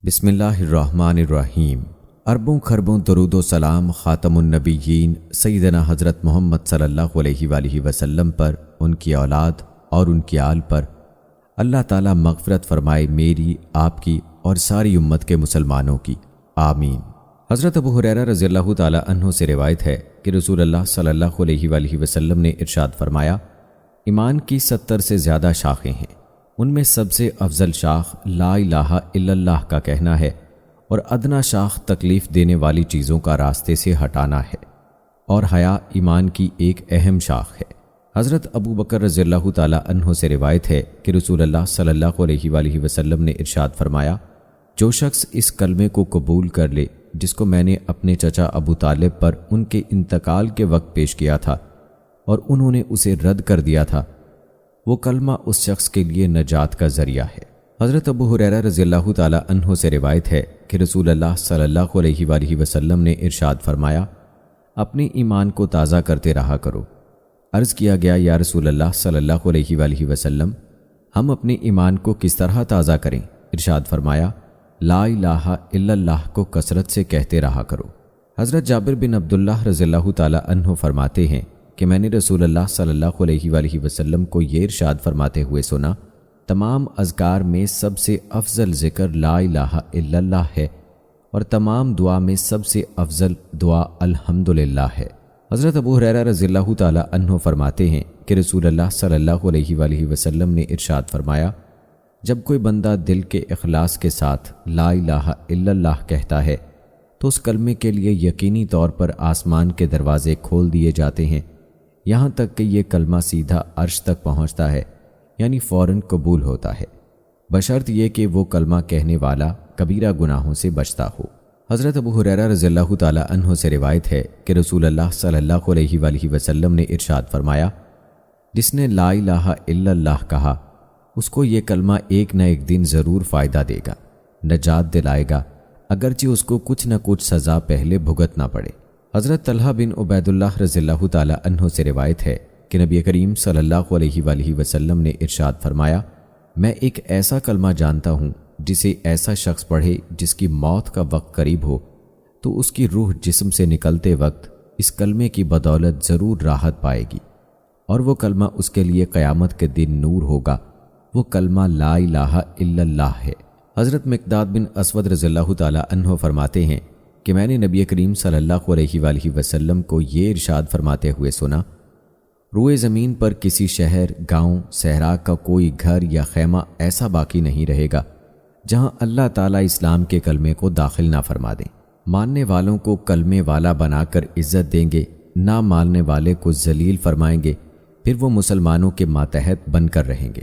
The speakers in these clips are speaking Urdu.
بسم اللہ الرحمن الرحیم۔ اربوں خربوں درود و سلام خاتم النبیین سیدنا حضرت محمد صلی اللہ علیہ وآلہ وسلم پر، ان کی اولاد اور ان کی آل پر اللہ تعالیٰ مغفرت فرمائے، میری، آپ کی اور ساری امت کے مسلمانوں کی، آمین۔ حضرت ابو ہریرہ رضی اللہ تعالیٰ عنہ سے روایت ہے کہ رسول اللہ صلی اللہ علیہ وآلہ وسلم نے ارشاد فرمایا، ایمان کی 70 سے زیادہ شاخیں ہیں، ان میں سب سے افضل شاخ لا الہ الا اللہ کا کہنا ہے، اور ادنا شاخ تکلیف دینے والی چیزوں کا راستے سے ہٹانا ہے، اور حیا ایمان کی ایک اہم شاخ ہے۔ حضرت ابو بکر رضی اللہ تعالیٰ عنہ سے روایت ہے کہ رسول اللہ صلی اللہ علیہ وآلہ وسلم نے ارشاد فرمایا، جو شخص اس کلمے کو قبول کر لے جس کو میں نے اپنے چچا ابو طالب پر ان کے انتقال کے وقت پیش کیا تھا اور انہوں نے اسے رد کر دیا تھا، وہ کلمہ اس شخص کے لیے نجات کا ذریعہ ہے۔ حضرت ابو ہریرہ رضی اللہ تعالیٰ عنہ سے روایت ہے کہ رسول اللہ صلی اللہ علیہ وآلہ وسلم نے ارشاد فرمایا، اپنے ایمان کو تازہ کرتے رہا کرو۔ عرض کیا گیا، یا رسول اللہ صلی اللہ علیہ وآلہ وسلم، ہم اپنے ایمان کو کس طرح تازہ کریں؟ ارشاد فرمایا، لا الہ الا اللہ کو کثرت سے کہتے رہا کرو۔ حضرت جابر بن عبداللہ رضی اللہ تعالیٰ عنہ فرماتے ہیں کہ میں نے رسول اللہ صلی اللہ علیہ وآلہ وسلم کو یہ ارشاد فرماتے ہوئے سنا، تمام اذکار میں سب سے افضل ذکر لا الہ الا اللہ ہے، اور تمام دعا میں سب سے افضل دعا الحمدللہ ہے۔ حضرت ابو ہریرہ رضی اللہ تعالیٰ عنہ فرماتے ہیں کہ رسول اللہ صلی اللہ علیہ وآلہ وسلم نے ارشاد فرمایا، جب کوئی بندہ دل کے اخلاص کے ساتھ لا الہ الا اللہ کہتا ہے تو اس کلمے کے لیے یقینی طور پر آسمان کے دروازے کھول دیے جاتے ہیں، یہاں تک کہ یہ کلمہ سیدھا عرش تک پہنچتا ہے، یعنی فوراً قبول ہوتا ہے، بشرط یہ کہ وہ کلمہ کہنے والا کبیرہ گناہوں سے بچتا ہو۔ حضرت ابو ہریرہ رضی اللہ تعالیٰ عنہ سے روایت ہے کہ رسول اللہ صلی اللہ علیہ وآلہ وسلم نے ارشاد فرمایا، جس نے لا الہ الا اللہ کہا اس کو یہ کلمہ ایک نہ ایک دن ضرور فائدہ دے گا، نجات دلائے گا، اگرچہ اس کو کچھ نہ کچھ سزا پہلے بھگتنا پڑے۔ حضرت طلحہ بن عبید اللہ رضی اللہ تعالیٰ عنہ سے روایت ہے کہ نبی کریم صلی اللہ علیہ وآلہ وسلم نے ارشاد فرمایا، میں ایک ایسا کلمہ جانتا ہوں جسے ایسا شخص پڑھے جس کی موت کا وقت قریب ہو تو اس کی روح جسم سے نکلتے وقت اس کلمے کی بدولت ضرور راحت پائے گی، اور وہ کلمہ اس کے لیے قیامت کے دن نور ہوگا، وہ کلمہ لا الہ الا اللہ ہے۔ حضرت مقداد بن اسود رضی اللہ تعالیٰ عنہ فرماتے ہیں کہ میں نے نبی کریم صلی اللہ علیہ وآلہ وسلم کو یہ ارشاد فرماتے ہوئے سنا، روئے زمین پر کسی شہر، گاؤں، صحرا کا کوئی گھر یا خیمہ ایسا باقی نہیں رہے گا جہاں اللہ تعالیٰ اسلام کے کلمے کو داخل نہ فرما دیں۔ ماننے والوں کو کلمے والا بنا کر عزت دیں گے، نہ ماننے والے کو ذلیل فرمائیں گے، پھر وہ مسلمانوں کے ماتحت بن کر رہیں گے۔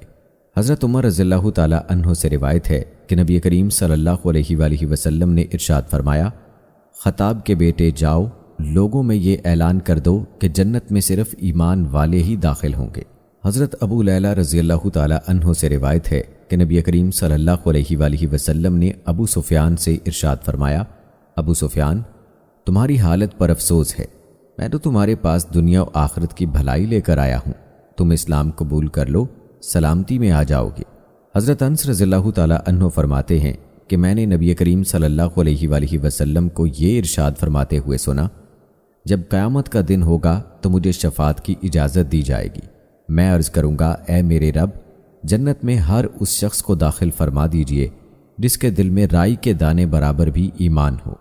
حضرت عمر رضی اللہ تعالیٰ عنہ سے روایت ہے کہ نبی کریم صلی اللہ علیہ وآلہ وسلم نے ارشاد فرمایا، خطاب کے بیٹے جاؤ، لوگوں میں یہ اعلان کر دو کہ جنت میں صرف ایمان والے ہی داخل ہوں گے۔ حضرت ابو لیلہ رضی اللہ تعالیٰ عنہ سے روایت ہے کہ نبی کریم صلی اللہ علیہ وآلہ وسلم نے ابو سفیان سے ارشاد فرمایا، ابو سفیان، تمہاری حالت پر افسوس ہے، میں تو تمہارے پاس دنیا و آخرت کی بھلائی لے کر آیا ہوں، تم اسلام قبول کر لو، سلامتی میں آ جاؤ گے۔ حضرت انس رضی اللہ تعالیٰ عنہ فرماتے ہیں کہ میں نے نبی کریم صلی اللہ علیہ وآلہ وسلم کو یہ ارشاد فرماتے ہوئے سنا، جب قیامت کا دن ہوگا تو مجھے شفاعت کی اجازت دی جائے گی، میں عرض کروں گا، اے میرے رب، جنت میں ہر اس شخص کو داخل فرما دیجئے جس کے دل میں رائی کے دانے برابر بھی ایمان ہو۔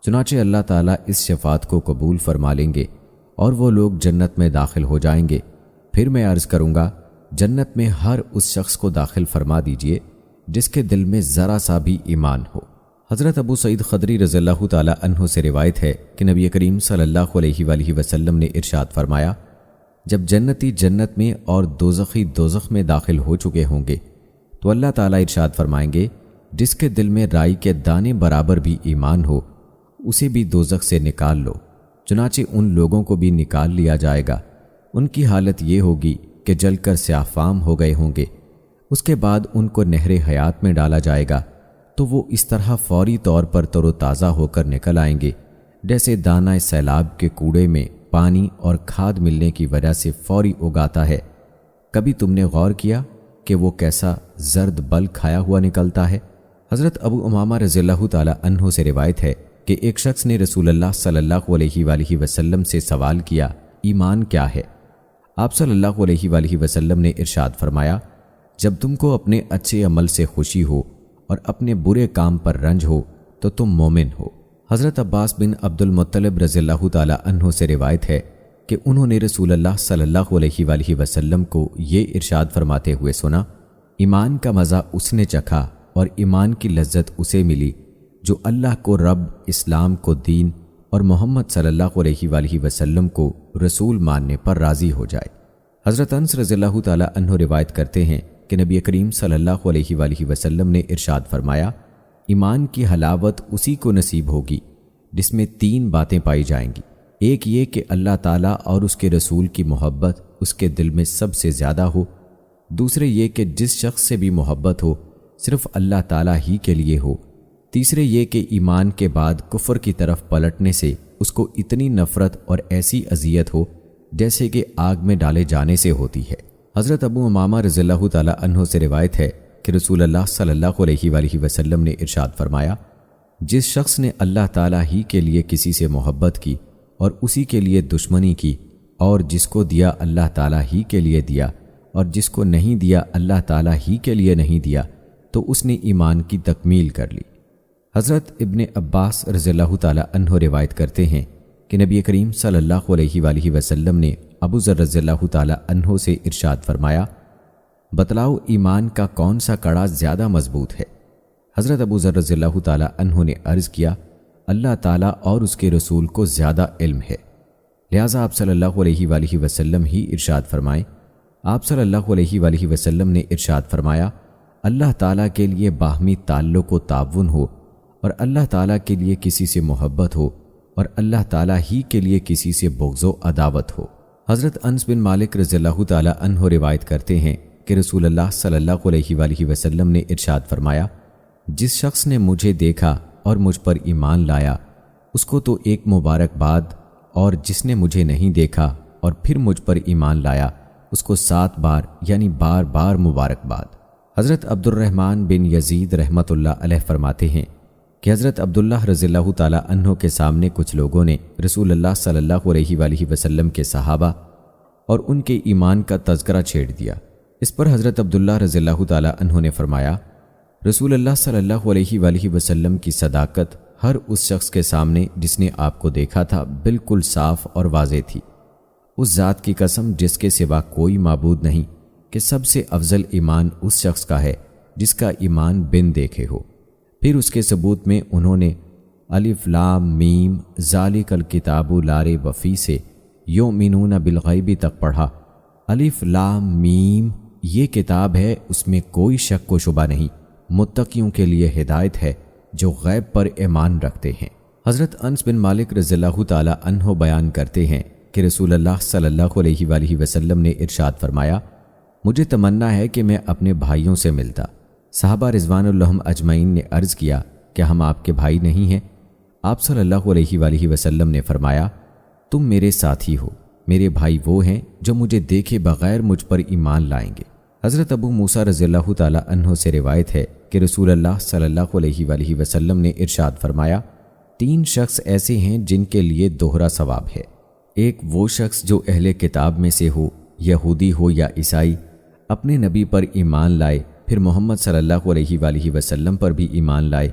چنانچہ اللہ تعالیٰ اس شفاعت کو قبول فرما لیں گے اور وہ لوگ جنت میں داخل ہو جائیں گے، پھر میں عرض کروں گا، جنت میں ہر اس شخص کو داخل فرما دیجئے جس کے دل میں ذرا سا بھی ایمان ہو۔ حضرت ابو سعید خدری رضی اللہ تعالیٰ عنہ سے روایت ہے کہ نبی کریم صلی اللہ علیہ وآلہ وسلم نے ارشاد فرمایا، جب جنتی جنت میں اور دوزخی دوزخ میں داخل ہو چکے ہوں گے تو اللہ تعالیٰ ارشاد فرمائیں گے، جس کے دل میں رائی کے دانے برابر بھی ایمان ہو اسے بھی دوزخ سے نکال لو۔ چنانچہ ان لوگوں کو بھی نکال لیا جائے گا، ان کی حالت یہ ہوگی کہ جل کر سیاہ فام ہو گئے ہوں گے، اس کے بعد ان کو نہر حیات میں ڈالا جائے گا تو وہ اس طرح فوری طور پر تر و تازہ ہو کر نکل آئیں گے جیسے دانہ سیلاب کے کوڑے میں پانی اور کھاد ملنے کی وجہ سے فوری اگاتا ہے۔ کبھی تم نے غور کیا کہ وہ کیسا زرد بل کھایا ہوا نکلتا ہے؟ حضرت ابو امامہ رضی اللہ تعالی عنہ سے روایت ہے کہ ایک شخص نے رسول اللہ صلی اللہ علیہ وآلہ وسلم سے سوال کیا، ایمان کیا ہے؟ آپ صلی اللہ علیہ وآلہ وسلم نے ارشاد فرمایا، جب تم کو اپنے اچھے عمل سے خوشی ہو اور اپنے برے کام پر رنج ہو تو تم مومن ہو۔ حضرت عباس بن عبد المطلب رضی اللہ تعالی عنہ سے روایت ہے کہ انہوں نے رسول اللہ صلی اللہ علیہ وآلہ وسلم کو یہ ارشاد فرماتے ہوئے سنا، ایمان کا مزہ اس نے چکھا اور ایمان کی لذت اسے ملی جو اللہ کو رب، اسلام کو دین اور محمد صلی اللہ علیہ وآلہ وسلم کو رسول ماننے پر راضی ہو جائے۔ حضرت انس رضی اللہ تعالی عنہ روایت کرتے ہیں کہ نبی کریم صلی اللہ علیہ وآلہ وسلم نے ارشاد فرمایا، ایمان کی حلاوت اسی کو نصیب ہوگی جس میں 3 باتیں پائی جائیں گی۔ ایک یہ کہ اللہ تعالیٰ اور اس کے رسول کی محبت اس کے دل میں سب سے زیادہ ہو، دوسرے یہ کہ جس شخص سے بھی محبت ہو صرف اللہ تعالیٰ ہی کے لیے ہو، تیسرے یہ کہ ایمان کے بعد کفر کی طرف پلٹنے سے اس کو اتنی نفرت اور ایسی اذیت ہو جیسے کہ آگ میں ڈالے جانے سے ہوتی ہے۔ حضرت ابو امامہ رضی اللہ تعالی عنہ سے روایت ہے کہ رسول اللہ صلی اللہ علیہ وآلہ وسلم نے ارشاد فرمایا، جس شخص نے اللہ تعالیٰ ہی کے لیے کسی سے محبت کی اور اسی کے لیے دشمنی کی، اور جس کو دیا اللہ تعالیٰ ہی کے لیے دیا اور جس کو نہیں دیا اللہ تعالیٰ ہی کے لیے نہیں دیا، تو اس نے ایمان کی تکمیل کر لی۔ حضرت ابن عباس رضی اللہ تعالی عنہ روایت کرتے ہیں کہ نبی کریم صلی اللہ علیہ وآلہ وسلم نے ابو ذر رضی اللہ تعالی عنہ سے ارشاد فرمایا، بتلاؤ ایمان کا کون سا کڑا زیادہ مضبوط ہے؟ حضرت ابو ذر رضی اللہ تعالی عنہ نے عرض کیا، اللہ تعالیٰ اور اس کے رسول کو زیادہ علم ہے، لہٰذا آپ صلی اللہ علیہ وآلہ وسلم ہی ارشاد فرمائیں۔ آپ صلی اللہ علیہ وآلہ وسلم نے ارشاد فرمایا، اللہ تعالیٰ کے لیے باہمی تعلق و تعاون ہو اور اللہ تعالیٰ کے لیے کسی سے محبت ہو اور اللہ تعالیٰ ہی کے لیے کسی سے بغض و عداوت ہو۔ حضرت انس بن مالک رضی اللہ تعالی عنہ روایت کرتے ہیں کہ رسول اللہ صلی اللہ علیہ وآلہ وسلم نے ارشاد فرمایا، جس شخص نے مجھے دیکھا اور مجھ پر ایمان لایا اس کو تو ایک مبارکباد، اور جس نے مجھے نہیں دیکھا اور پھر مجھ پر ایمان لایا اس کو 7 بار یعنی بار بار مبارکباد۔ حضرت عبد الرحمن بن یزید رحمۃ اللہ علیہ فرماتے ہیں کہ حضرت عبداللہ رضی اللہ تعالی عنہ کے سامنے کچھ لوگوں نے رسول اللہ صلی اللہ علیہ وآلہ وسلم کے صحابہ اور ان کے ایمان کا تذکرہ چھیڑ دیا۔ اس پر حضرت عبداللہ رضی اللہ تعالی عنہ نے فرمایا، رسول اللہ صلی اللہ علیہ وآلہ وسلم کی صداقت ہر اس شخص کے سامنے جس نے آپ کو دیکھا تھا بالکل صاف اور واضح تھی۔ اس ذات کی قسم جس کے سوا کوئی معبود نہیں کہ سب سے افضل ایمان اس شخص کا ہے جس کا ایمان بن دیکھے ہو۔ پھر اس کے ثبوت میں انہوں نے الف لام میم ذالک الکتاب لا ریب فیہ سے یؤمنون بالغیب تک پڑھا۔ الف لام میم یہ کتاب ہے، اس میں کوئی شک و شبہ نہیں، متقیوں کے لیے ہدایت ہے جو غیب پر ایمان رکھتے ہیں۔ حضرت انس بن مالک رضی اللہ تعالی عنہ بیان کرتے ہیں کہ رسول اللہ صلی اللہ علیہ وآلہ وسلم نے ارشاد فرمایا، مجھے تمنا ہے کہ میں اپنے بھائیوں سے ملتا۔ صحابہ رضوان اللہ اجمعین نے عرض کیا، کیا ہم آپ کے بھائی نہیں ہیں؟ آپ صلی اللہ علیہ وآلہ وسلم نے فرمایا، تم میرے ساتھی ہو، میرے بھائی وہ ہیں جو مجھے دیکھے بغیر مجھ پر ایمان لائیں گے۔ حضرت ابو موسیٰ رضی اللہ تعالی عنہ سے روایت ہے کہ رسول اللہ صلی اللہ علیہ وآلہ وسلم نے ارشاد فرمایا، 3 شخص ایسے ہیں جن کے لیے دوہرا ثواب ہے۔ ایک وہ شخص جو اہل کتاب میں سے ہو، یہودی ہو یا عیسائی، اپنے نبی پر ایمان لائے پھر محمد صلی اللہ علیہ وآلہ وسلم پر بھی ایمان لائے۔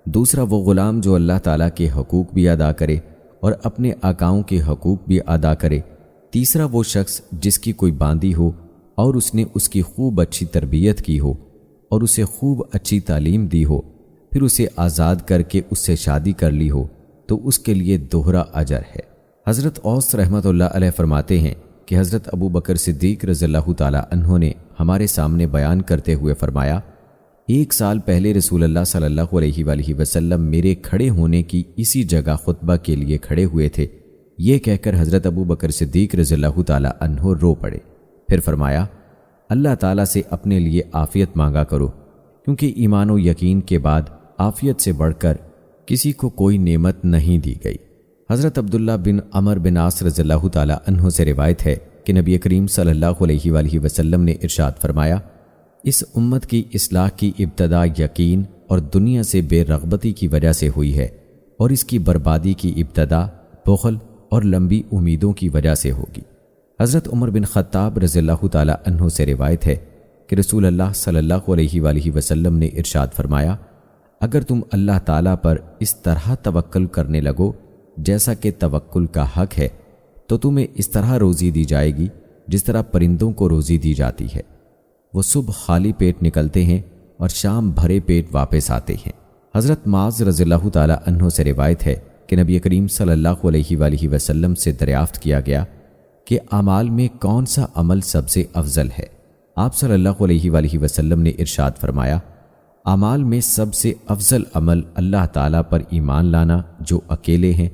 دوسرا وہ غلام جو اللہ تعالیٰ کے حقوق بھی ادا کرے اور اپنے آقاؤں کے حقوق بھی ادا کرے۔ تیسرا وہ شخص جس کی کوئی باندی ہو اور اس نے اس کی خوب اچھی تربیت کی ہو اور اسے خوب اچھی تعلیم دی ہو، پھر اسے آزاد کر کے اس سے شادی کر لی ہو تو اس کے لیے دوہرا اجر ہے۔ حضرت اوس رحمۃ اللہ علیہ فرماتے ہیں کہ حضرت ابو بکر صدیق رضی اللہ تعالی عنہ نے ہمارے سامنے بیان کرتے ہوئے فرمایا، 1 سال پہلے رسول اللہ صلی اللہ علیہ وآلہ وسلم میرے کھڑے ہونے کی اسی جگہ خطبہ کے لیے کھڑے ہوئے تھے۔ یہ کہہ کر حضرت ابو بکر صدیق رضی اللہ تعالی عنہ رو پڑے، پھر فرمایا، اللہ تعالیٰ سے اپنے لیے عافیت مانگا کرو، کیونکہ ایمان و یقین کے بعد عافیت سے بڑھ کر کسی کو کوئی نعمت نہیں دی گئی۔ حضرت عبداللہ بن عمر بن عاص رضی اللہ تعالی عنہ سے روایت ہے کہ نبی کریم صلی اللہ علیہ وآلہ وسلم نے ارشاد فرمایا، اس امت کی اصلاح کی ابتدا یقین اور دنیا سے بے رغبتی کی وجہ سے ہوئی ہے، اور اس کی بربادی کی ابتدا بخل اور لمبی امیدوں کی وجہ سے ہوگی۔ حضرت عمر بن خطاب رضی اللہ تعالی عنہ سے روایت ہے کہ رسول اللہ صلی اللہ علیہ وآلہ وسلم نے ارشاد فرمایا، اگر تم اللہ تعالیٰ پر اس طرح توکل کرنے لگو جیسا کہ توکل کا حق ہے، تو تمہیں اس طرح روزی دی جائے گی جس طرح پرندوں کو روزی دی جاتی ہے۔ وہ صبح خالی پیٹ نکلتے ہیں اور شام بھرے پیٹ واپس آتے ہیں۔ حضرت معاذ رضی اللہ تعالی عنہ سے روایت ہے کہ نبی کریم صلی اللہ علیہ وآلہ وسلم سے دریافت کیا گیا کہ اعمال میں کون سا عمل سب سے افضل ہے؟ آپ صلی اللہ علیہ وآلہ وسلم نے ارشاد فرمایا، اعمال میں سب سے افضل عمل اللہ تعالیٰ پر ایمان لانا جو اکیلے ہیں،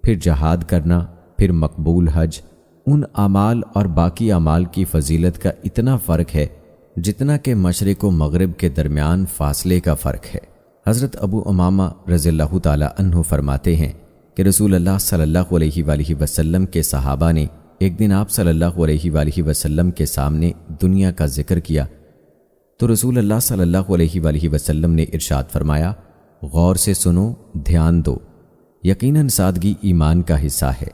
پھر جہاد کرنا، پھر مقبول حج۔ ان اعمال اور باقی اعمال کی فضیلت کا اتنا فرق ہے جتنا کہ مشرق و مغرب کے درمیان فاصلے کا فرق ہے۔ حضرت ابو امامہ رضی اللہ تعالی عنہ فرماتے ہیں کہ رسول اللہ صلی اللہ علیہ وآلہ وسلم کے صحابہ نے ایک دن آپ صلی اللہ علیہ وآلہ وسلم کے سامنے دنیا کا ذکر کیا تو رسول اللہ صلی اللہ علیہ وآلہ وسلم نے ارشاد فرمایا، غور سے سنو، دھیان دو، یقیناً سادگی ایمان کا حصہ ہے،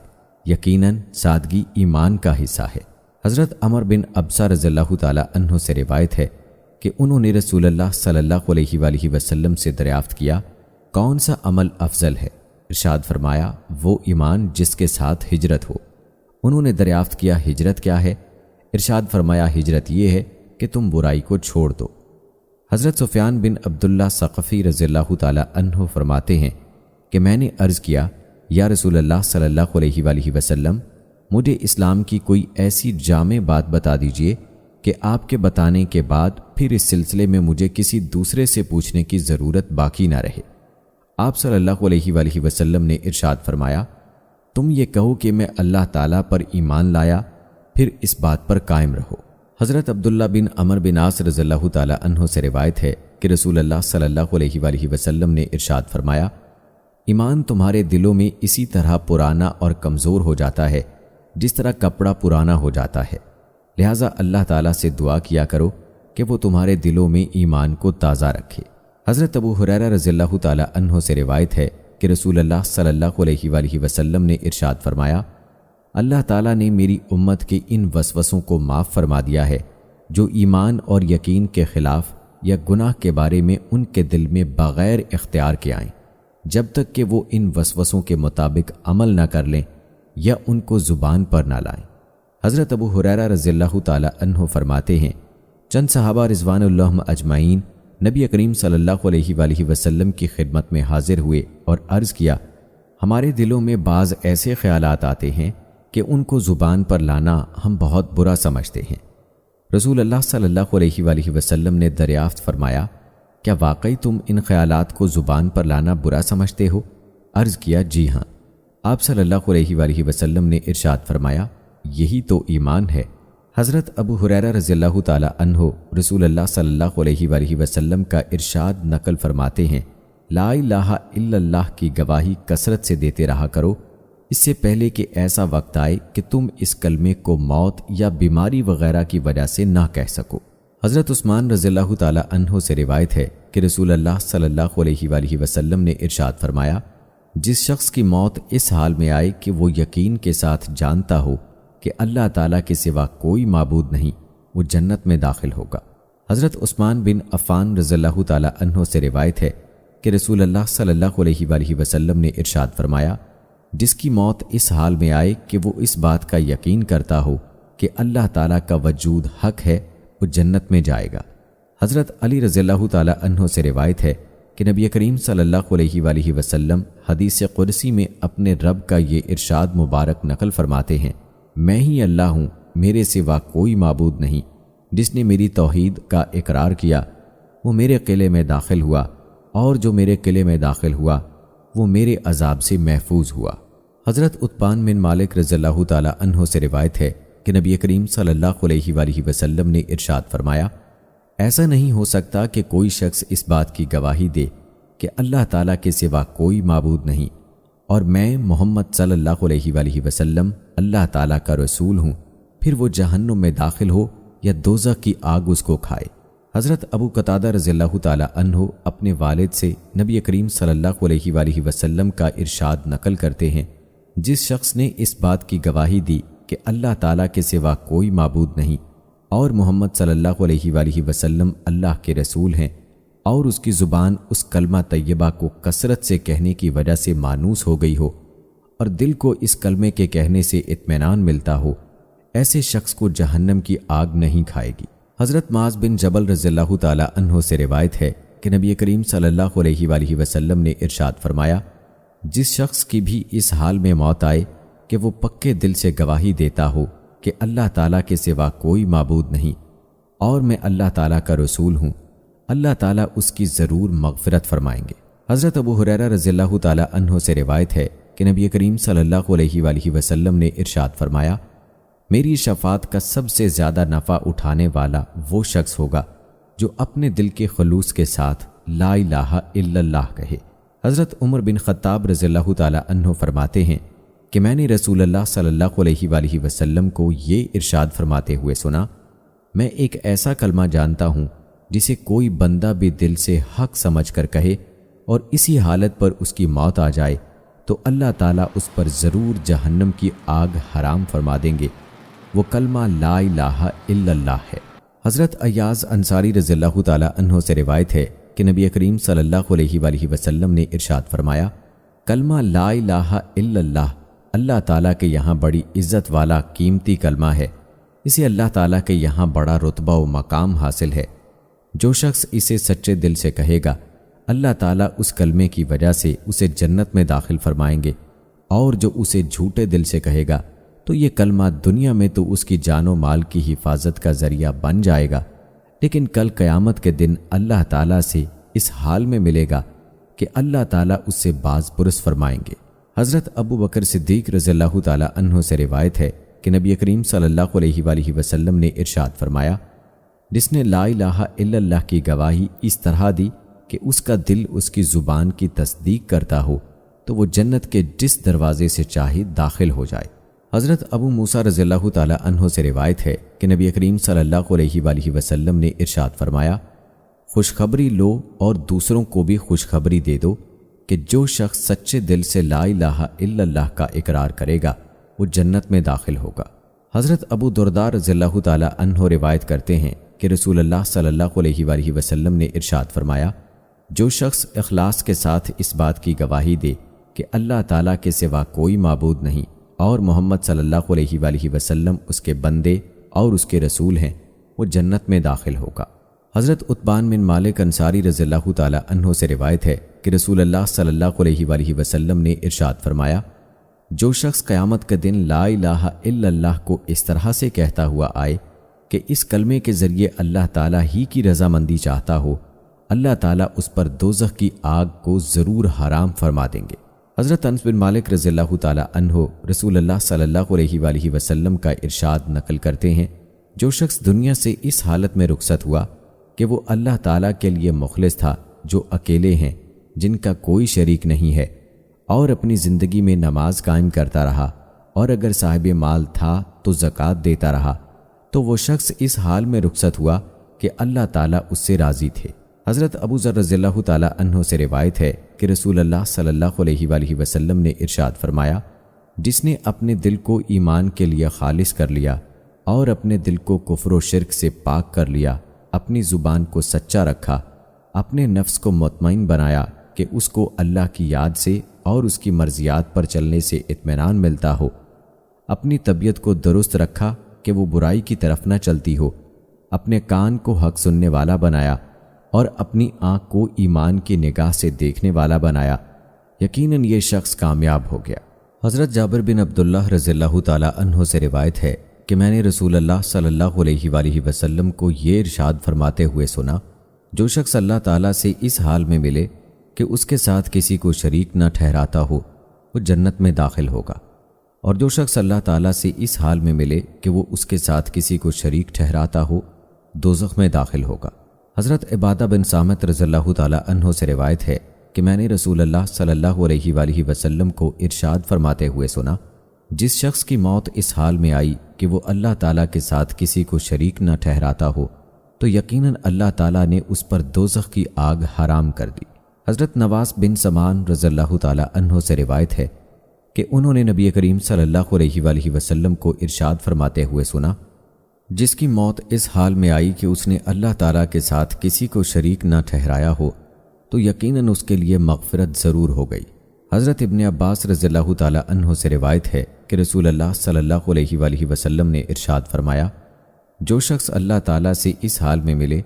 یقیناً سادگی ایمان کا حصہ ہے۔ حضرت عمر بن ابسہ رضی اللہ تعالی عنہ سے روایت ہے کہ انہوں نے رسول اللہ صلی اللہ علیہ وآلہ وسلم سے دریافت کیا، کون سا عمل افضل ہے؟ ارشاد فرمایا، وہ ایمان جس کے ساتھ ہجرت ہو۔ انہوں نے دریافت کیا، ہجرت کیا ہے؟ ارشاد فرمایا، ہجرت یہ ہے کہ تم برائی کو چھوڑ دو۔ حضرت سفیان بن عبداللہ ثقفی رضی اللہ تعالی عنہ فرماتے ہیں کہ میں نے عرض کیا، یا رسول اللہ صلی اللہ علیہ وآلہ وسلم، مجھے اسلام کی کوئی ایسی جامع بات بتا دیجئے کہ آپ کے بتانے کے بعد پھر اس سلسلے میں مجھے کسی دوسرے سے پوچھنے کی ضرورت باقی نہ رہے۔ آپ صلی اللہ علیہ وآلہ وسلم نے ارشاد فرمایا، تم یہ کہو کہ میں اللہ تعالیٰ پر ایمان لایا، پھر اس بات پر قائم رہو۔ حضرت عبداللہ بن عمر بن عاص رضی اللہ تعالی عنہ سے روایت ہے کہ رسول اللہ صلی اللہ علیہ وآلہ وسلم نے ارشاد فرمایا، ایمان تمہارے دلوں میں اسی طرح پرانا اور کمزور ہو جاتا ہے جس طرح کپڑا پرانا ہو جاتا ہے، لہٰذا اللہ تعالیٰ سے دعا کیا کرو کہ وہ تمہارے دلوں میں ایمان کو تازہ رکھے۔ حضرت ابو ہریرہ رضی اللہ تعالی عنہ سے روایت ہے کہ رسول اللہ صلی اللہ علیہ وآلہ وسلم نے ارشاد فرمایا، اللہ تعالیٰ نے میری امت کے ان وسوسوں کو معاف فرما دیا ہے جو ایمان اور یقین کے خلاف یا گناہ کے بارے میں ان کے دل میں بغیر اختیار کے آئیں، جب تک کہ وہ ان وسوسوں کے مطابق عمل نہ کر لیں یا ان کو زبان پر نہ لائیں۔ حضرت ابو ہریرہ رضی اللہ تعالی عنہ فرماتے ہیں، چند صحابہ رضوان اللہ اجمعین نبی کریم صلی اللہ علیہ وآلہ وسلم کی خدمت میں حاضر ہوئے اور عرض کیا، ہمارے دلوں میں بعض ایسے خیالات آتے ہیں کہ ان کو زبان پر لانا ہم بہت برا سمجھتے ہیں۔ رسول اللہ صلی اللہ علیہ وآلہ وسلم نے دریافت فرمایا، کیا واقعی تم ان خیالات کو زبان پر لانا برا سمجھتے ہو؟ عرض کیا، جی ہاں۔ آپ صلی اللہ علیہ وآلہ وسلم نے ارشاد فرمایا، یہی تو ایمان ہے۔ حضرت ابو ہریرہ رضی اللہ تعالی عنہ رسول اللہ صلی اللہ علیہ وآلہ وسلم کا ارشاد نقل فرماتے ہیں، لا الہ الا اللہ کی گواہی کثرت سے دیتے رہا کرو، اس سے پہلے کہ ایسا وقت آئے کہ تم اس کلمے کو موت یا بیماری وغیرہ کی وجہ سے نہ کہہ سکو۔ حضرت عثمان رضی اللہ تعالی عنہ سے روایت ہے کہ رسول اللہ صلی اللہ علیہ وآلہ وسلم نے ارشاد فرمایا، جس شخص کی موت اس حال میں آئے کہ وہ یقین کے ساتھ جانتا ہو کہ اللہ تعالیٰ کے سوا کوئی معبود نہیں، وہ جنت میں داخل ہوگا۔ حضرت عثمان بن عفان رضی اللہ تعالی عنہ سے روایت ہے کہ رسول اللہ صلی اللہ علیہ وآلہ وسلم نے ارشاد فرمایا، جس کی موت اس حال میں آئے کہ وہ اس بات کا یقین کرتا ہو کہ اللہ تعالیٰ کا وجود حق ہے، وہ جنت میں جائے گا۔ حضرت علی رضی اللہ تعالی عنہ سے روایت ہے کہ نبی کریم صلی اللہ علیہ وآلہ وسلم حدیث قدسی میں اپنے رب کا یہ ارشاد مبارک نقل فرماتے ہیں، میں ہی اللہ ہوں، میرے سوا کوئی معبود نہیں، جس نے میری توحید کا اقرار کیا وہ میرے قلعے میں داخل ہوا، اور جو میرے قلعے میں داخل ہوا وہ میرے عذاب سے محفوظ ہوا۔ حضرت عتبان بن مالک رضی اللہ تعالی عنہ سے روایت ہے کہ نبی کریم صلی اللہ علیہ وآلہ وسلم نے ارشاد فرمایا، ایسا نہیں ہو سکتا کہ کوئی شخص اس بات کی گواہی دے کہ اللہ تعالیٰ کے سوا کوئی معبود نہیں اور میں محمد صلی اللہ علیہ وآلہ وسلم اللہ تعالیٰ کا رسول ہوں، پھر وہ جہنم میں داخل ہو یا دوزخ کی آگ اس کو کھائے۔ حضرت ابو قتادہ رضی اللہ تعالی عنہ اپنے والد سے نبی کریم صلی اللہ علیہ وآلہ وسلم کا ارشاد نقل کرتے ہیں، جس شخص نے اس بات کی گواہی دی کہ اللہ تعالیٰ کے سوا کوئی معبود نہیں اور محمد صلی اللہ علیہ وآلہ وسلم اللہ کے رسول ہیں، اور اس کی زبان اس کلمہ طیبہ کو کثرت سے کہنے کی وجہ سے مانوس ہو گئی ہو اور دل کو اس کلمے کے کہنے سے اطمینان ملتا ہو، ایسے شخص کو جہنم کی آگ نہیں کھائے گی۔ حضرت معاذ بن جبل رضی اللہ تعالی عنہ سے روایت ہے کہ نبی کریم صلی اللہ علیہ وآلہ وسلم نے ارشاد فرمایا، جس شخص کی بھی اس حال میں موت آئے کہ وہ پکے دل سے گواہی دیتا ہو کہ اللہ تعالیٰ کے سوا کوئی معبود نہیں اور میں اللہ تعالیٰ کا رسول ہوں، اللہ تعالیٰ اس کی ضرور مغفرت فرمائیں گے۔ حضرت ابو ہریرہ رضی اللہ تعالی عنہ سے روایت ہے کہ نبی کریم صلی اللہ علیہ وآلہ وسلم نے ارشاد فرمایا، میری شفاعت کا سب سے زیادہ نفع اٹھانے والا وہ شخص ہوگا جو اپنے دل کے خلوص کے ساتھ لا الہ الا اللہ کہے۔ حضرت عمر بن خطاب رضی اللہ تعالی عنہ فرماتے ہیں کہ میں نے رسول اللہ صلی اللہ علیہ وآلہ وسلم کو یہ ارشاد فرماتے ہوئے سنا، میں ایک ایسا کلمہ جانتا ہوں جسے کوئی بندہ بھی دل سے حق سمجھ کر کہے اور اسی حالت پر اس کی موت آ جائے تو اللہ تعالیٰ اس پر ضرور جہنم کی آگ حرام فرما دیں گے، وہ کلمہ لا الہ الا اللہ ہے۔ حضرت ایاز انصاری رضی اللہ تعالی عنہ سے روایت ہے کہ نبی کریم صلی اللہ علیہ وآلہ وسلم نے ارشاد فرمایا، کلمہ لا الہ الا اللہ اللہ تعالیٰ کے یہاں بڑی عزت والا قیمتی کلمہ ہے، اسے اللہ تعالیٰ کے یہاں بڑا رتبہ و مقام حاصل ہے۔ جو شخص اسے سچے دل سے کہے گا اللہ تعالیٰ اس کلمے کی وجہ سے اسے جنت میں داخل فرمائیں گے، اور جو اسے جھوٹے دل سے کہے گا تو یہ کلمہ دنیا میں تو اس کی جان و مال کی حفاظت کا ذریعہ بن جائے گا، لیکن کل قیامت کے دن اللہ تعالیٰ سے اس حال میں ملے گا کہ اللہ تعالیٰ اس سے باز پرس فرمائیں گے۔ حضرت ابو بکر صدیق رضی اللہ تعالی عنہ سے روایت ہے کہ نبی کریم صلی اللہ علیہ وآلہ وسلم نے ارشاد فرمایا، جس نے لا الہ الا اللہ کی گواہی اس طرح دی کہ اس کا دل اس کی زبان کی تصدیق کرتا ہو تو وہ جنت کے جس دروازے سے چاہے داخل ہو جائے۔ حضرت ابو موسیٰ رضی اللہ تعالی عنہ سے روایت ہے کہ نبی کریم صلی اللہ علیہ وآلہ وسلم نے ارشاد فرمایا، خوشخبری لو اور دوسروں کو بھی خوشخبری دے دو کہ جو شخص سچے دل سے لا الہ الا اللہ کا اقرار کرے گا وہ جنت میں داخل ہوگا۔ حضرت ابو درداء رضی اللہ تعالی عنہ روایت کرتے ہیں کہ رسول اللہ صلی اللہ علیہ وآلہ وسلم نے ارشاد فرمایا، جو شخص اخلاص کے ساتھ اس بات کی گواہی دے کہ اللہ تعالیٰ کے سوا کوئی معبود نہیں اور محمد صلی اللہ علیہ وآلہ وسلم اس کے بندے اور اس کے رسول ہیں، وہ جنت میں داخل ہوگا۔ حضرت عتبان بن مالک انصاری رضی اللہ تعالی عنہ سے روایت ہے کہ رسول اللہ صلی اللہ علیہ وآلہ وسلم نے ارشاد فرمایا، جو شخص قیامت کے دن لا الہ الا اللہ کو اس طرح سے کہتا ہوا آئے کہ اس کلمے کے ذریعے اللہ تعالیٰ ہی کی رضامندی چاہتا ہو، اللہ تعالیٰ اس پر دوزخ کی آگ کو ضرور حرام فرما دیں گے۔ حضرت انس بن مالک رضی اللہ تعالی عنہ رسول اللہ صلی اللہ علیہ وآلہ وسلم کا ارشاد نقل کرتے ہیں، جو شخص دنیا سے اس حالت میں رخصت ہوا کہ وہ اللہ تعالیٰ کے لیے مخلص تھا، جو اکیلے ہیں، جن کا کوئی شریک نہیں ہے، اور اپنی زندگی میں نماز قائم کرتا رہا، اور اگر صاحب مال تھا تو زکوٰۃ دیتا رہا، تو وہ شخص اس حال میں رخصت ہوا کہ اللہ تعالیٰ اس سے راضی تھے۔ حضرت ابو ذر رضی اللہ تعالی عنہ سے روایت ہے کہ رسول اللہ صلی اللہ علیہ وآلہ وسلم نے ارشاد فرمایا، جس نے اپنے دل کو ایمان کے لیے خالص کر لیا اور اپنے دل کو کفر و شرک سے پاک کر لیا، اپنی زبان کو سچا رکھا، اپنے نفس کو مطمئن بنایا کہ اس کو اللہ کی یاد سے اور اس کی مرضیات پر چلنے سے اطمینان ملتا ہو، اپنی طبیعت کو درست رکھا کہ وہ برائی کی طرف نہ چلتی ہو، اپنے کان کو حق سننے والا بنایا اور اپنی آنکھ کو ایمان کی نگاہ سے دیکھنے والا بنایا، یقیناً یہ شخص کامیاب ہو گیا۔ حضرت جابر بن عبداللہ رضی اللہ تعالی عنہ سے روایت ہے کہ میں نے رسول اللہ صلی اللہ علیہ وآلہ وسلم کو یہ ارشاد فرماتے ہوئے سنا، جو شخص اللہ تعالیٰ سے اس حال میں ملے کہ اس کے ساتھ کسی کو شریک نہ ٹھہراتا ہو وہ جنت میں داخل ہوگا، اور جو شخص اللہ تعالیٰ سے اس حال میں ملے کہ وہ اس کے ساتھ کسی کو شریک ٹھہراتا ہو دوزخ میں داخل ہوگا۔ حضرت عبادہ بن صامت رضی اللہ تعالی عنہ سے روایت ہے کہ میں نے رسول اللہ صلی اللہ علیہ وآلہ وسلم کو ارشاد فرماتے ہوئے سنا، جس شخص کی موت اس حال میں آئی کہ وہ اللہ تعالیٰ کے ساتھ کسی کو شریک نہ ٹھہراتا ہو تو یقیناً اللہ تعالیٰ نے اس پر دوزخ کی آگ حرام کر دی۔ حضرت نواس بن سمان رضی اللہ تعالیٰ عنہ سے روایت ہے کہ انہوں نے نبی کریم صلی اللہ علیہ وآلہ وسلم کو ارشاد فرماتے ہوئے سنا، جس کی موت اس حال میں آئی کہ اس نے اللہ تعالیٰ کے ساتھ کسی کو شریک نہ ٹھہرایا ہو تو یقیناً اس کے لیے مغفرت ضرور ہو گئی۔ حضرت ابن عباس رضی اللہ تعالیٰ عنہ سے روایت ہے کہ رسول اللہ صلی اللہ علیہ وآلہ وسلم نے ارشاد فرمایا، جو شخص اللہ تعالیٰ سے اس حال میں ملے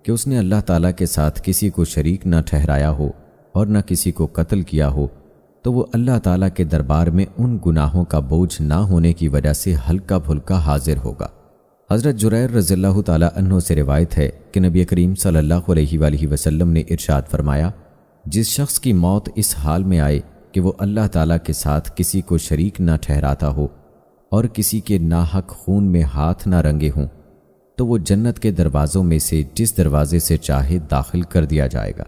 کہ اس نے اللہ تعالیٰ کے ساتھ کسی کو شریک نہ ٹھہرایا ہو اور نہ کسی کو قتل کیا ہو تو وہ اللہ تعالیٰ کے دربار میں ان گناہوں کا بوجھ نہ ہونے کی وجہ سے ہلکا پھلکا حاضر ہوگا۔ حضرت جریر رضی اللہ تعالیٰ عنہ سے روایت ہے کہ نبی کریم صلی اللہ علیہ وآلہ وسلم نے ارشاد فرمایا، جس شخص کی موت اس حال میں آئے کہ وہ اللہ تعالیٰ کے ساتھ کسی کو شریک نہ ٹھہراتا ہو اور کسی کے ناحق خون میں ہاتھ نہ رنگے ہوں تو وہ جنت کے دروازوں میں سے جس دروازے سے چاہے داخل کر دیا جائے گا۔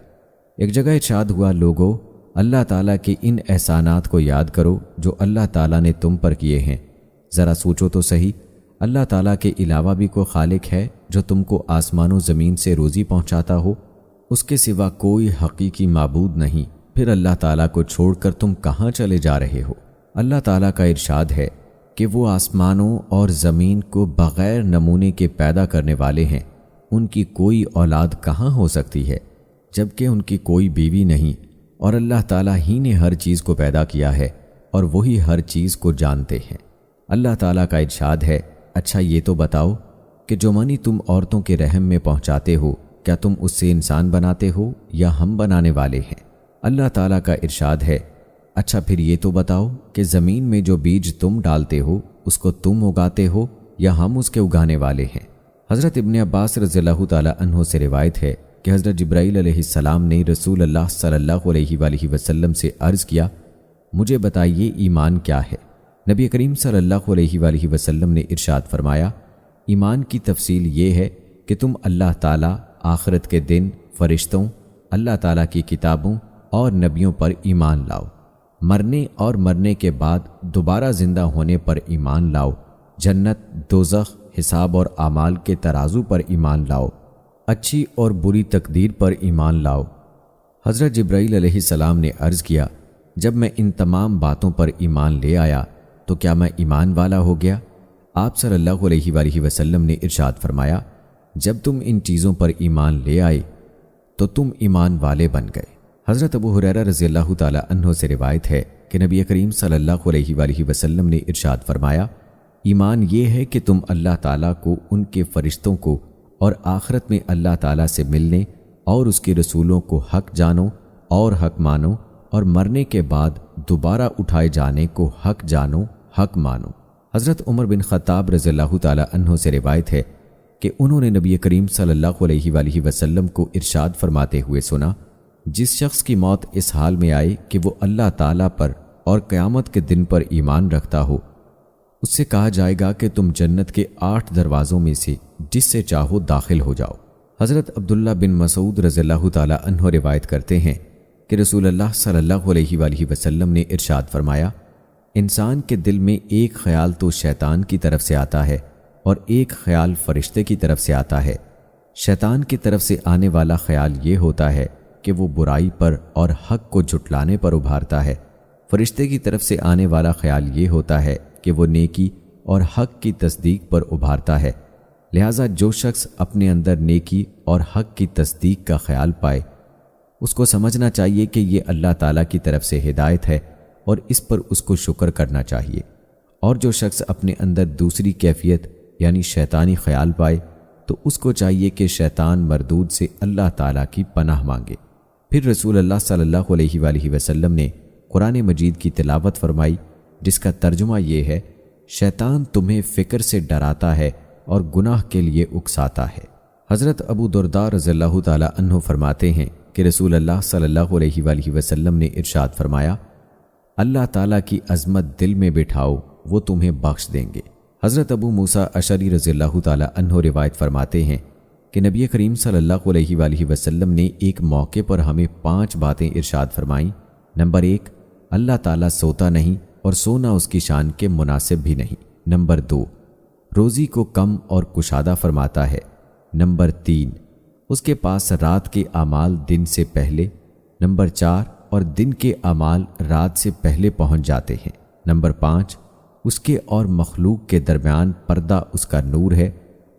ایک جگہ ارشاد ہوا، لوگو اللہ تعالیٰ کے ان احسانات کو یاد کرو جو اللہ تعالیٰ نے تم پر کیے ہیں۔ ذرا سوچو تو صحیح، اللہ تعالیٰ کے علاوہ بھی کوئی خالق ہے جو تم کو آسمان و زمین سے روزی پہنچاتا ہو؟ اس کے سوا کوئی حقیقی معبود نہیں، پھر اللہ تعالیٰ کو چھوڑ کر تم کہاں چلے جا رہے ہو؟ اللہ تعالیٰ کا ارشاد ہے کہ وہ آسمانوں اور زمین کو بغیر نمونے کے پیدا کرنے والے ہیں، ان کی کوئی اولاد کہاں ہو سکتی ہے جبکہ ان کی کوئی بیوی نہیں، اور اللہ تعالیٰ ہی نے ہر چیز کو پیدا کیا ہے اور وہی ہر چیز کو جانتے ہیں۔ اللہ تعالیٰ کا ارشاد ہے، اچھا یہ تو بتاؤ کہ جو منی تم عورتوں کے رحم میں پہنچاتے ہو کیا تم اس سے انسان بناتے ہو یا ہم بنانے والے ہیں؟ اللہ تعالیٰ کا ارشاد ہے، اچھا پھر یہ تو بتاؤ کہ زمین میں جو بیج تم ڈالتے ہو اس کو تم اگاتے ہو یا ہم اس کے اگانے والے ہیں؟ حضرت ابن عباس رضی اللہ تعالیٰ عنہ سے روایت ہے کہ حضرت جبرائیل علیہ السلام نے رسول اللہ صلی اللہ علیہ وآلہ وسلم سے عرض کیا، مجھے بتائیے ایمان کیا ہے؟ نبی کریم صلی اللہ علیہ وآلہ وسلم نے ارشاد فرمایا، ایمان کی تفصیل یہ ہے کہ تم اللہ تعالیٰ، آخرت کے دن، فرشتوں، اللہ تعالیٰ کی کتابوں اور نبیوں پر ایمان لاؤ، مرنے اور مرنے کے بعد دوبارہ زندہ ہونے پر ایمان لاؤ، جنت، دوزخ، حساب اور اعمال کے ترازو پر ایمان لاؤ، اچھی اور بری تقدیر پر ایمان لاؤ۔ حضرت جبرائیل علیہ السلام نے عرض کیا، جب میں ان تمام باتوں پر ایمان لے آیا تو کیا میں ایمان والا ہو گیا؟ آپ صلی اللہ علیہ وآلہ وسلم نے ارشاد فرمایا، جب تم ان چیزوں پر ایمان لے آئے تو تم ایمان والے بن گئے۔ حضرت ابو ہریرہ رضی اللہ تعالیٰ عنہ سے روایت ہے کہ نبی کریم صلی اللہ علیہ وآلہ وسلم نے ارشاد فرمایا، ایمان یہ ہے کہ تم اللہ تعالیٰ کو، ان کے فرشتوں کو اور آخرت میں اللہ تعالیٰ سے ملنے اور اس کے رسولوں کو حق جانو اور حق مانو، اور مرنے کے بعد دوبارہ اٹھائے جانے کو حق جانو، حق مانو۔ حضرت عمر بن خطاب رضی اللہ تعالیٰ عنہ سے روایت ہے کہ انہوں نے نبی کریم صلی اللہ علیہ وآلہ وسلم کو ارشاد فرماتے ہوئے سنا، جس شخص کی موت اس حال میں آئے کہ وہ اللہ تعالیٰ پر اور قیامت کے دن پر ایمان رکھتا ہو، اس سے کہا جائے گا کہ تم جنت کے 8 دروازوں میں سے جس سے چاہو داخل ہو جاؤ۔ حضرت عبداللہ بن مسعود رضی اللہ تعالیٰ عنہ روایت کرتے ہیں کہ رسول اللہ صلی اللہ علیہ وآلہ وسلم نے ارشاد فرمایا، انسان کے دل میں ایک خیال تو شیطان کی طرف سے آتا ہے اور ایک خیال فرشتے کی طرف سے آتا ہے۔ شیطان کی طرف سے آنے والا خیال یہ ہوتا ہے کہ وہ برائی پر اور حق کو جھٹلانے پر ابھارتا ہے، فرشتے کی طرف سے آنے والا خیال یہ ہوتا ہے کہ وہ نیکی اور حق کی تصدیق پر ابھارتا ہے۔ لہٰذا جو شخص اپنے اندر نیکی اور حق کی تصدیق کا خیال پائے، اس کو سمجھنا چاہیے کہ یہ اللہ تعالیٰ کی طرف سے ہدایت ہے اور اس پر اس کو شکر کرنا چاہیے، اور جو شخص اپنے اندر دوسری کیفیت یعنی شیطانی خیال پائے تو اس کو چاہیے کہ شیطان مردود سے اللہ تعالیٰ کی پناہ مانگے۔ پھر رسول اللہ صلی اللہ علیہ وآلہ وسلم نے قرآن مجید کی تلاوت فرمائی، جس کا ترجمہ یہ ہے، شیطان تمہیں فکر سے ڈراتا ہے اور گناہ کے لیے اکساتا ہے۔ حضرت ابو درداء رضی اللہ تعالیٰ عنہ فرماتے ہیں کہ رسول اللہ صلی اللہ علیہ وآلہ وسلم نے ارشاد فرمایا، اللہ تعالیٰ کی عظمت دل میں بٹھاؤ، وہ تمہیں بخش دیں گے۔ حضرت ابو موسیٰ اشعری رضی اللہ تعالیٰ عنہ روایت فرماتے ہیں کہ نبی کریم صلی اللہ علیہ وآلہ وسلم نے ایک موقع پر ہمیں 5 باتیں ارشاد فرمائیں۔ نمبر 1، اللہ تعالیٰ سوتا نہیں اور سونا اس کی شان کے مناسب بھی نہیں۔ نمبر 2، روزی کو کم اور کشادہ فرماتا ہے۔ نمبر 3 اس کے پاس رات کے اعمال دن سے پہلے، نمبر 4 اور دن کے اعمال رات سے پہلے پہنچ جاتے ہیں، نمبر 5 اس کے اور مخلوق کے درمیان پردہ اس کا نور ہے،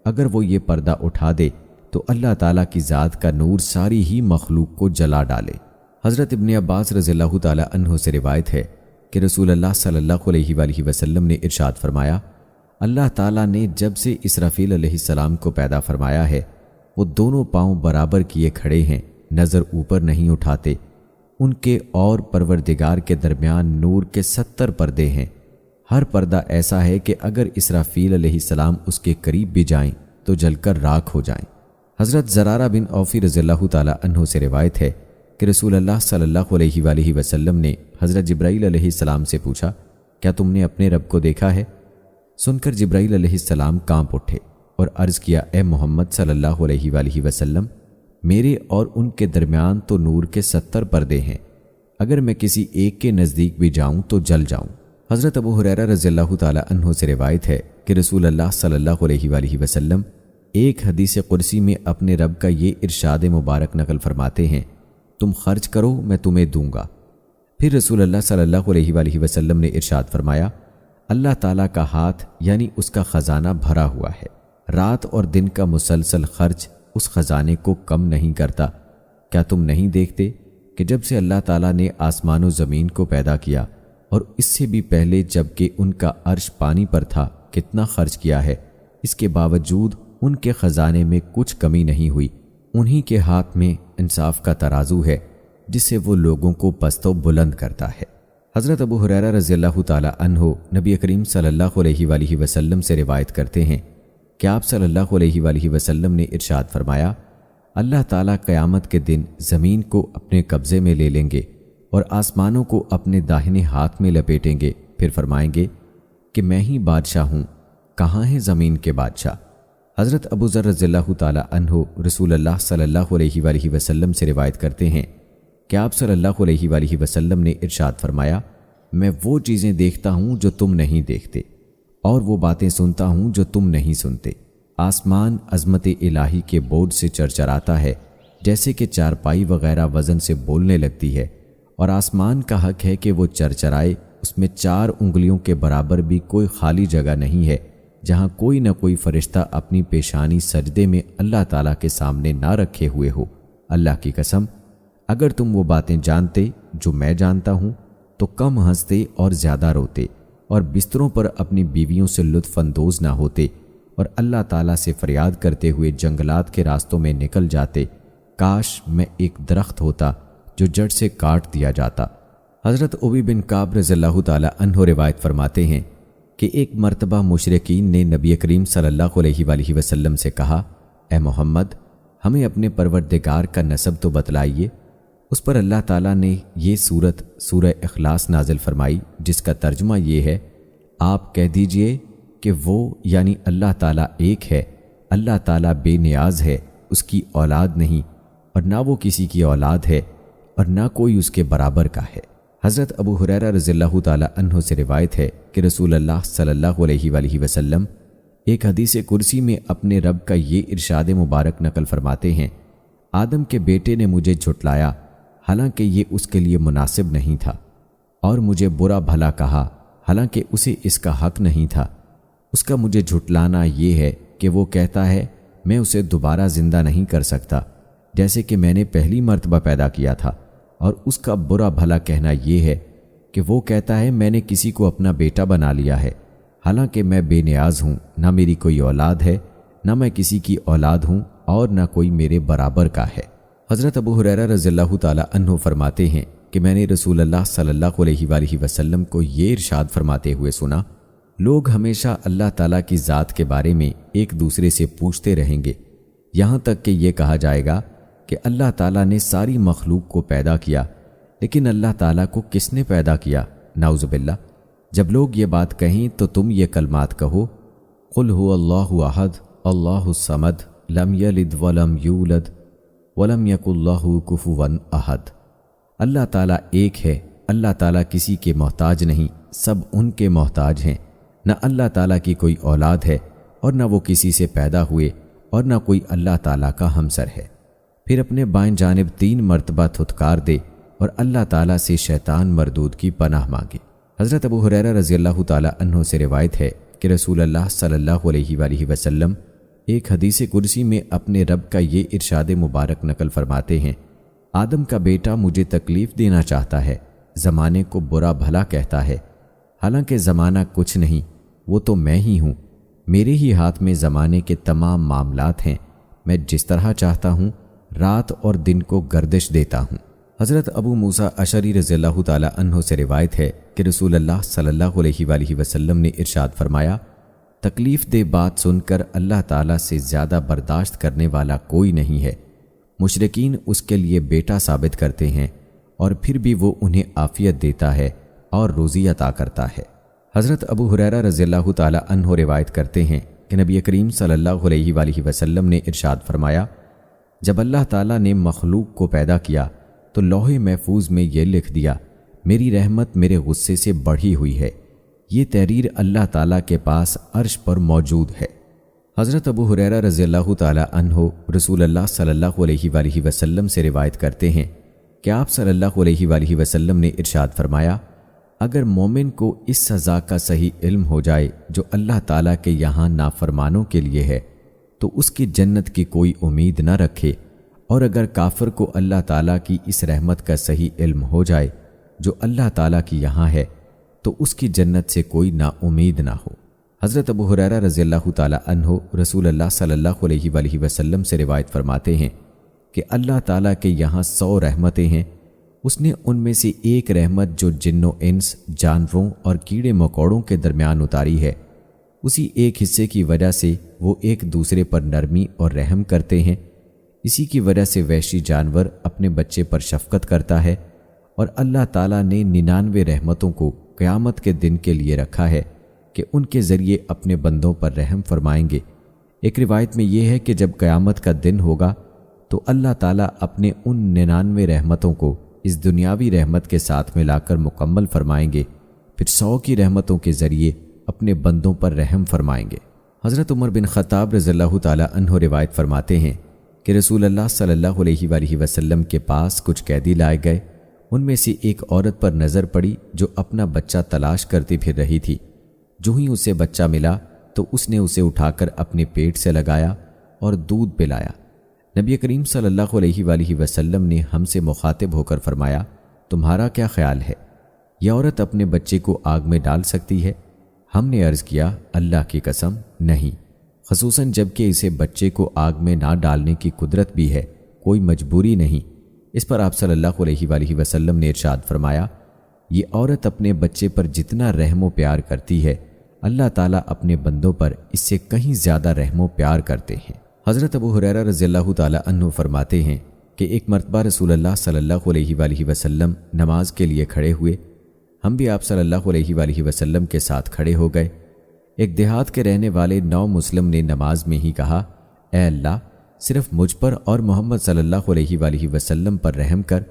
اگر وہ یہ پردہ اٹھا دے تو اللہ تعالیٰ کی ذات کا نور ساری ہی مخلوق کو جلا ڈالے۔ حضرت ابن عباس رضی اللہ تعالیٰ عنہ سے روایت ہے کہ رسول اللہ صلی اللہ علیہ وآلہ وسلم نے ارشاد فرمایا، اللہ تعالیٰ نے جب سے اسرافیل علیہ السلام کو پیدا فرمایا ہے، وہ دونوں پاؤں برابر کیے کھڑے ہیں، نظر اوپر نہیں اٹھاتے، ان کے اور پروردگار کے درمیان نور کے 70 پردے ہیں، ہر پردہ ایسا ہے کہ اگر اسرافیل علیہ السلام اس کے قریب بھی جائیں تو جل کر راکھ ہو جائیں۔ حضرت زرارہ بن اوفی رضی اللہ تعالیٰ عنہ سے روایت ہے کہ رسول اللہ صلی اللہ علیہ وآلہ وسلم نے حضرت جبرائیل علیہ السلام سے پوچھا، کیا تم نے اپنے رب کو دیکھا ہے؟ سن کر جبرائیل علیہ السلام کانپ اٹھے اور عرض کیا، اے محمد صلی اللہ علیہ وآلہ وسلم، میرے اور ان کے درمیان تو نور کے 70 پردے ہیں، اگر میں کسی ایک کے نزدیک بھی جاؤں تو جل جاؤں۔ حضرت ابو ہریرہ رضی اللہ تعالیٰ عنہ سے روایت ہے کہ رسول اللہ صلی اللہ علیہ وآلہ وسلم ایک حدیث قدسی میں اپنے رب کا یہ ارشاد مبارک نقل فرماتے ہیں، تم خرچ کرو میں تمہیں دوں گا۔ پھر رسول اللہ صلی اللہ علیہ وآلہ وسلم نے ارشاد فرمایا، اللہ تعالیٰ کا ہاتھ یعنی اس کا خزانہ بھرا ہوا ہے، رات اور دن کا مسلسل خرچ اس خزانے کو کم نہیں کرتا۔ کیا تم نہیں دیکھتے کہ جب سے اللہ تعالیٰ نے آسمان و زمین کو پیدا کیا اور اس سے بھی پہلے جب کہ ان کا عرش پانی پر تھا کتنا خرچ کیا ہے، اس کے باوجود ان کے خزانے میں کچھ کمی نہیں ہوئی۔ انہی کے ہاتھ میں انصاف کا ترازو ہے جس سے وہ لوگوں کو پست و بلند کرتا ہے۔ حضرت ابو ہریرہ رضی اللہ تعالیٰ عنہ نبی کریم صلی اللہ علیہ وآلہ وسلم سے روایت کرتے ہیں کہ آپ صلی اللہ علیہ وآلہ وسلم نے ارشاد فرمایا، اللہ تعالیٰ قیامت کے دن زمین کو اپنے قبضے میں لے لیں گے اور آسمانوں کو اپنے داہنے ہاتھ میں لپیٹیں گے، پھر فرمائیں گے کہ میں ہی بادشاہ ہوں، کہاں ہے زمین کے بادشاہ؟ حضرت ابو ذر رضی اللہ تعالیٰ عنہ رسول اللہ صلی اللہ علیہ وآلہ وسلم سے روایت کرتے ہیں کہ آپ صلی اللہ علیہ وآلہ وسلم نے ارشاد فرمایا، میں وہ چیزیں دیکھتا ہوں جو تم نہیں دیکھتے، اور وہ باتیں سنتا ہوں جو تم نہیں سنتے۔ آسمان عظمت الہی کے بورڈ سے چرچراتا ہے، جیسے کہ چارپائی وغیرہ وزن سے بولنے لگتی ہے، اور آسمان کا حق ہے کہ وہ چرچرائے، اس میں 4 انگلیوں کے برابر بھی کوئی خالی جگہ نہیں ہے جہاں کوئی نہ کوئی فرشتہ اپنی پیشانی سجدے میں اللہ تعالیٰ کے سامنے نہ رکھے ہوئے ہو۔ اللہ کی قسم، اگر تم وہ باتیں جانتے جو میں جانتا ہوں تو کم ہنستے اور زیادہ روتے، اور بستروں پر اپنی بیویوں سے لطف اندوز نہ ہوتے، اور اللہ تعالیٰ سے فریاد کرتے ہوئے جنگلات کے راستوں میں نکل جاتے، کاش میں ایک درخت ہوتا جو جڑ سے کاٹ دیا جاتا۔ حضرت ابی بن کعب رضی اللہ تعالیٰ عنہ روایت فرماتے ہیں کہ ایک مرتبہ مشرکین نے نبی کریم صلی اللہ علیہ وآلہ وسلم سے کہا، اے محمد، ہمیں اپنے پروردگار کا نسب تو بتلائیے۔ اس پر اللہ تعالیٰ نے یہ سورہ اخلاص نازل فرمائی، جس کا ترجمہ یہ ہے، آپ کہہ دیجئے کہ وہ یعنی اللہ تعالیٰ ایک ہے، اللہ تعالیٰ بے نیاز ہے، اس کی اولاد نہیں، اور نہ وہ کسی کی اولاد ہے، اور نہ کوئی اس کے برابر کا ہے۔ حضرت ابو ہریرہ رضی اللہ تعالیٰ عنہ سے روایت ہے کہ رسول اللہ صلی اللہ علیہ وآلہ وسلم ایک حدیث قدسی میں اپنے رب کا یہ ارشاد مبارک نقل فرماتے ہیں، آدم کے بیٹے نے مجھے جھٹلایا حالانکہ یہ اس کے لیے مناسب نہیں تھا، اور مجھے برا بھلا کہا حالانکہ اسے اس کا حق نہیں تھا۔ اس کا مجھے جھٹلانا یہ ہے کہ وہ کہتا ہے میں اسے دوبارہ زندہ نہیں کر سکتا جیسے کہ میں نے پہلی مرتبہ پیدا کیا تھا، اور اس کا برا بھلا کہنا یہ ہے کہ وہ کہتا ہے میں نے کسی کو اپنا بیٹا بنا لیا ہے، حالانکہ میں بے نیاز ہوں، نہ میری کوئی اولاد ہے، نہ میں کسی کی اولاد ہوں، اور نہ کوئی میرے برابر کا ہے۔ حضرت ابو ہریرہ رضی اللہ تعالیٰ عنہ فرماتے ہیں کہ میں نے رسول اللہ صلی اللہ علیہ وآلہ وسلم کو یہ ارشاد فرماتے ہوئے سنا، لوگ ہمیشہ اللہ تعالیٰ کی ذات کے بارے میں ایک دوسرے سے پوچھتے رہیں گے، یہاں تک کہ یہ کہا جائے گا کہ اللہ تعالیٰ نے ساری مخلوق کو پیدا کیا، لیکن اللہ تعالیٰ کو کس نے پیدا کیا؟ نعوذ باللہ۔ جب لوگ یہ بات کہیں تو تم یہ کلمات کہو، قل هو اللہ احد اللہ الصمد لم یلد ولم یولد ولم یکن لہ کفوا احد۔ اللہ تعالیٰ ایک ہے، اللہ تعالیٰ کسی کے محتاج نہیں، سب ان کے محتاج ہیں، نہ اللہ تعالیٰ کی کوئی اولاد ہے اور نہ وہ کسی سے پیدا ہوئے، اور نہ کوئی اللہ تعالیٰ کا ہمسر ہے۔ پھر اپنے بائیں جانب 3 مرتبہ تھتکار دے اور اللہ تعالیٰ سے شیطان مردود کی پناہ مانگے۔ حضرت ابو ہریرہ رضی اللہ تعالیٰ عنہ سے روایت ہے کہ رسول اللہ صلی اللہ علیہ وآلہ وسلم ایک حدیث قدسی میں اپنے رب کا یہ ارشاد مبارک نقل فرماتے ہیں، آدم کا بیٹا مجھے تکلیف دینا چاہتا ہے، زمانے کو برا بھلا کہتا ہے، حالانکہ زمانہ کچھ نہیں، وہ تو میں ہی ہوں، میرے ہی ہاتھ میں زمانے کے تمام معاملات ہیں، میں جس طرح چاہتا ہوں رات اور دن کو گردش دیتا ہوں۔ حضرت ابو موسیٰ اشعری رضی اللہ تعالیٰ عنہ سے روایت ہے کہ رسول اللہ صلی اللہ علیہ وآلہ وسلم نے ارشاد فرمایا، تکلیف دہ بات سن کر اللہ تعالیٰ سے زیادہ برداشت کرنے والا کوئی نہیں ہے۔ مشرکین اس کے لیے بیٹا ثابت کرتے ہیں اور پھر بھی وہ انہیں عافیت دیتا ہے اور روزی عطا کرتا ہے۔ حضرت ابو ہریرہ رضی اللہ تعالیٰ عنہ روایت کرتے ہیں کہ نبی کریم صلی اللہ علیہ وآلہ وسلم نے ارشاد فرمایا، جب اللہ تعالیٰ نے مخلوق کو پیدا کیا تو لوح محفوظ میں یہ لکھ دیا، میری رحمت میرے غصے سے بڑھی ہوئی ہے، یہ تحریر اللہ تعالیٰ کے پاس عرش پر موجود ہے۔ حضرت ابو ہریرہ رضی اللہ تعالیٰ عنہ رسول اللہ صلی اللہ علیہ وآلہ وسلم سے روایت کرتے ہیں کہ آپ صلی اللہ علیہ وآلہ وسلم نے ارشاد فرمایا، اگر مومن کو اس سزا کا صحیح علم ہو جائے جو اللہ تعالیٰ کے یہاں نافرمانوں کے لیے ہے تو اس کی جنت کی کوئی امید نہ رکھے، اور اگر کافر کو اللہ تعالیٰ کی اس رحمت کا صحیح علم ہو جائے جو اللہ تعالیٰ کی یہاں ہے تو اس کی جنت سے کوئی نا امید نہ ہو۔ حضرت ابو ہریرہ رضی اللہ تعالیٰ عنہ رسول اللہ صلی اللہ علیہ وآلہ وسلم سے روایت فرماتے ہیں کہ اللہ تعالیٰ کے یہاں 100 رحمتیں ہیں، اس نے ان میں سے ایک رحمت جو جن و انس، جانوروں اور کیڑے مکوڑوں کے درمیان اتاری ہے، اسی ایک حصے کی وجہ سے وہ ایک دوسرے پر نرمی اور رحم کرتے ہیں، اسی کی وجہ سے وحشی جانور اپنے بچے پر شفقت کرتا ہے، اور اللہ تعالیٰ نے 99 رحمتوں کو قیامت کے دن کے لیے رکھا ہے کہ ان کے ذریعے اپنے بندوں پر رحم فرمائیں گے۔ ایک روایت میں یہ ہے کہ جب قیامت کا دن ہوگا تو اللہ تعالیٰ اپنے ان 99 رحمتوں کو اس دنیاوی رحمت کے ساتھ ملا کر مکمل فرمائیں گے، پھر 100 کی رحمتوں کے ذریعے اپنے بندوں پر رحم فرمائیں گے۔ حضرت عمر بن خطاب رضی اللہ تعالیٰ عنہ روایت فرماتے ہیں کہ رسول اللہ صلی اللہ علیہ وآلہ وسلم کے پاس کچھ قیدی لائے گئے، ان میں سے ایک عورت پر نظر پڑی جو اپنا بچہ تلاش کرتی پھر رہی تھی۔ جو ہی اسے بچہ ملا تو اس نے اسے اٹھا کر اپنے پیٹ سے لگایا اور دودھ پلایا۔ نبی کریم صلی اللہ علیہ وآلہ وسلم نے ہم سے مخاطب ہو کر فرمایا، تمہارا کیا خیال ہے، یہ عورت اپنے بچے کو آگ میں ڈال سکتی ہے؟ ہم نے عرض کیا، اللہ کی قسم نہیں، خصوصاً جب کہ اسے بچے کو آگ میں نہ ڈالنے کی قدرت بھی ہے، کوئی مجبوری نہیں۔ اس پر آپ صلی اللہ علیہ وآلہ وسلم نے ارشاد فرمایا، یہ عورت اپنے بچے پر جتنا رحم و پیار کرتی ہے، اللہ تعالیٰ اپنے بندوں پر اس سے کہیں زیادہ رحم و پیار کرتے ہیں۔ حضرت ابو ہریرہ رضی اللہ تعالیٰ عنہ فرماتے ہیں کہ ایک مرتبہ رسول اللہ صلی اللہ علیہ وآلہ وسلم نماز کے لیے کھڑے ہوئے، ہم بھی آپ صلی اللہ علیہ وآلہ وسلم کے ساتھ کھڑے ہو گئے۔ ایک دیہات کے رہنے والے نو مسلم نے نماز میں ہی کہا، اے اللہ، صرف مجھ پر اور محمد صلی اللہ علیہ وآلہ وسلم پر رحم کر،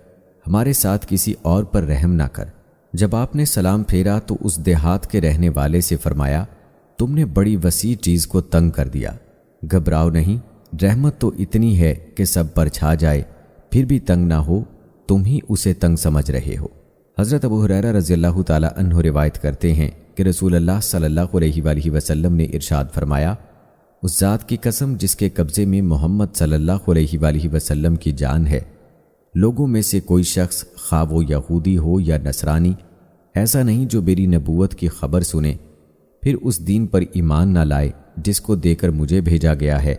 ہمارے ساتھ کسی اور پر رحم نہ کر۔ جب آپ نے سلام پھیرا تو اس دیہات کے رہنے والے سے فرمایا، تم نے بڑی وسیع چیز کو تنگ کر دیا، گھبراؤ نہیں، رحمت تو اتنی ہے کہ سب پر چھا جائے، پھر بھی تنگ نہ ہو، تم ہی اسے تنگ سمجھ رہے ہو۔ حضرت ابو ہریرہ رضی اللہ تعالیٰ عنہ روایت کرتے ہیں کہ رسول اللہ صلی اللہ علیہ وآلہ وسلم نے ارشاد فرمایا، اس ذات کی قسم جس کے قبضے میں محمد صلی اللہ علیہ وآلہ وسلم کی جان ہے، لوگوں میں سے کوئی شخص خواہ وہ یہودی ہو یا نصرانی ایسا نہیں جو میری نبوت کی خبر سنے پھر اس دین پر ایمان نہ لائے جس کو دے کر مجھے بھیجا گیا ہے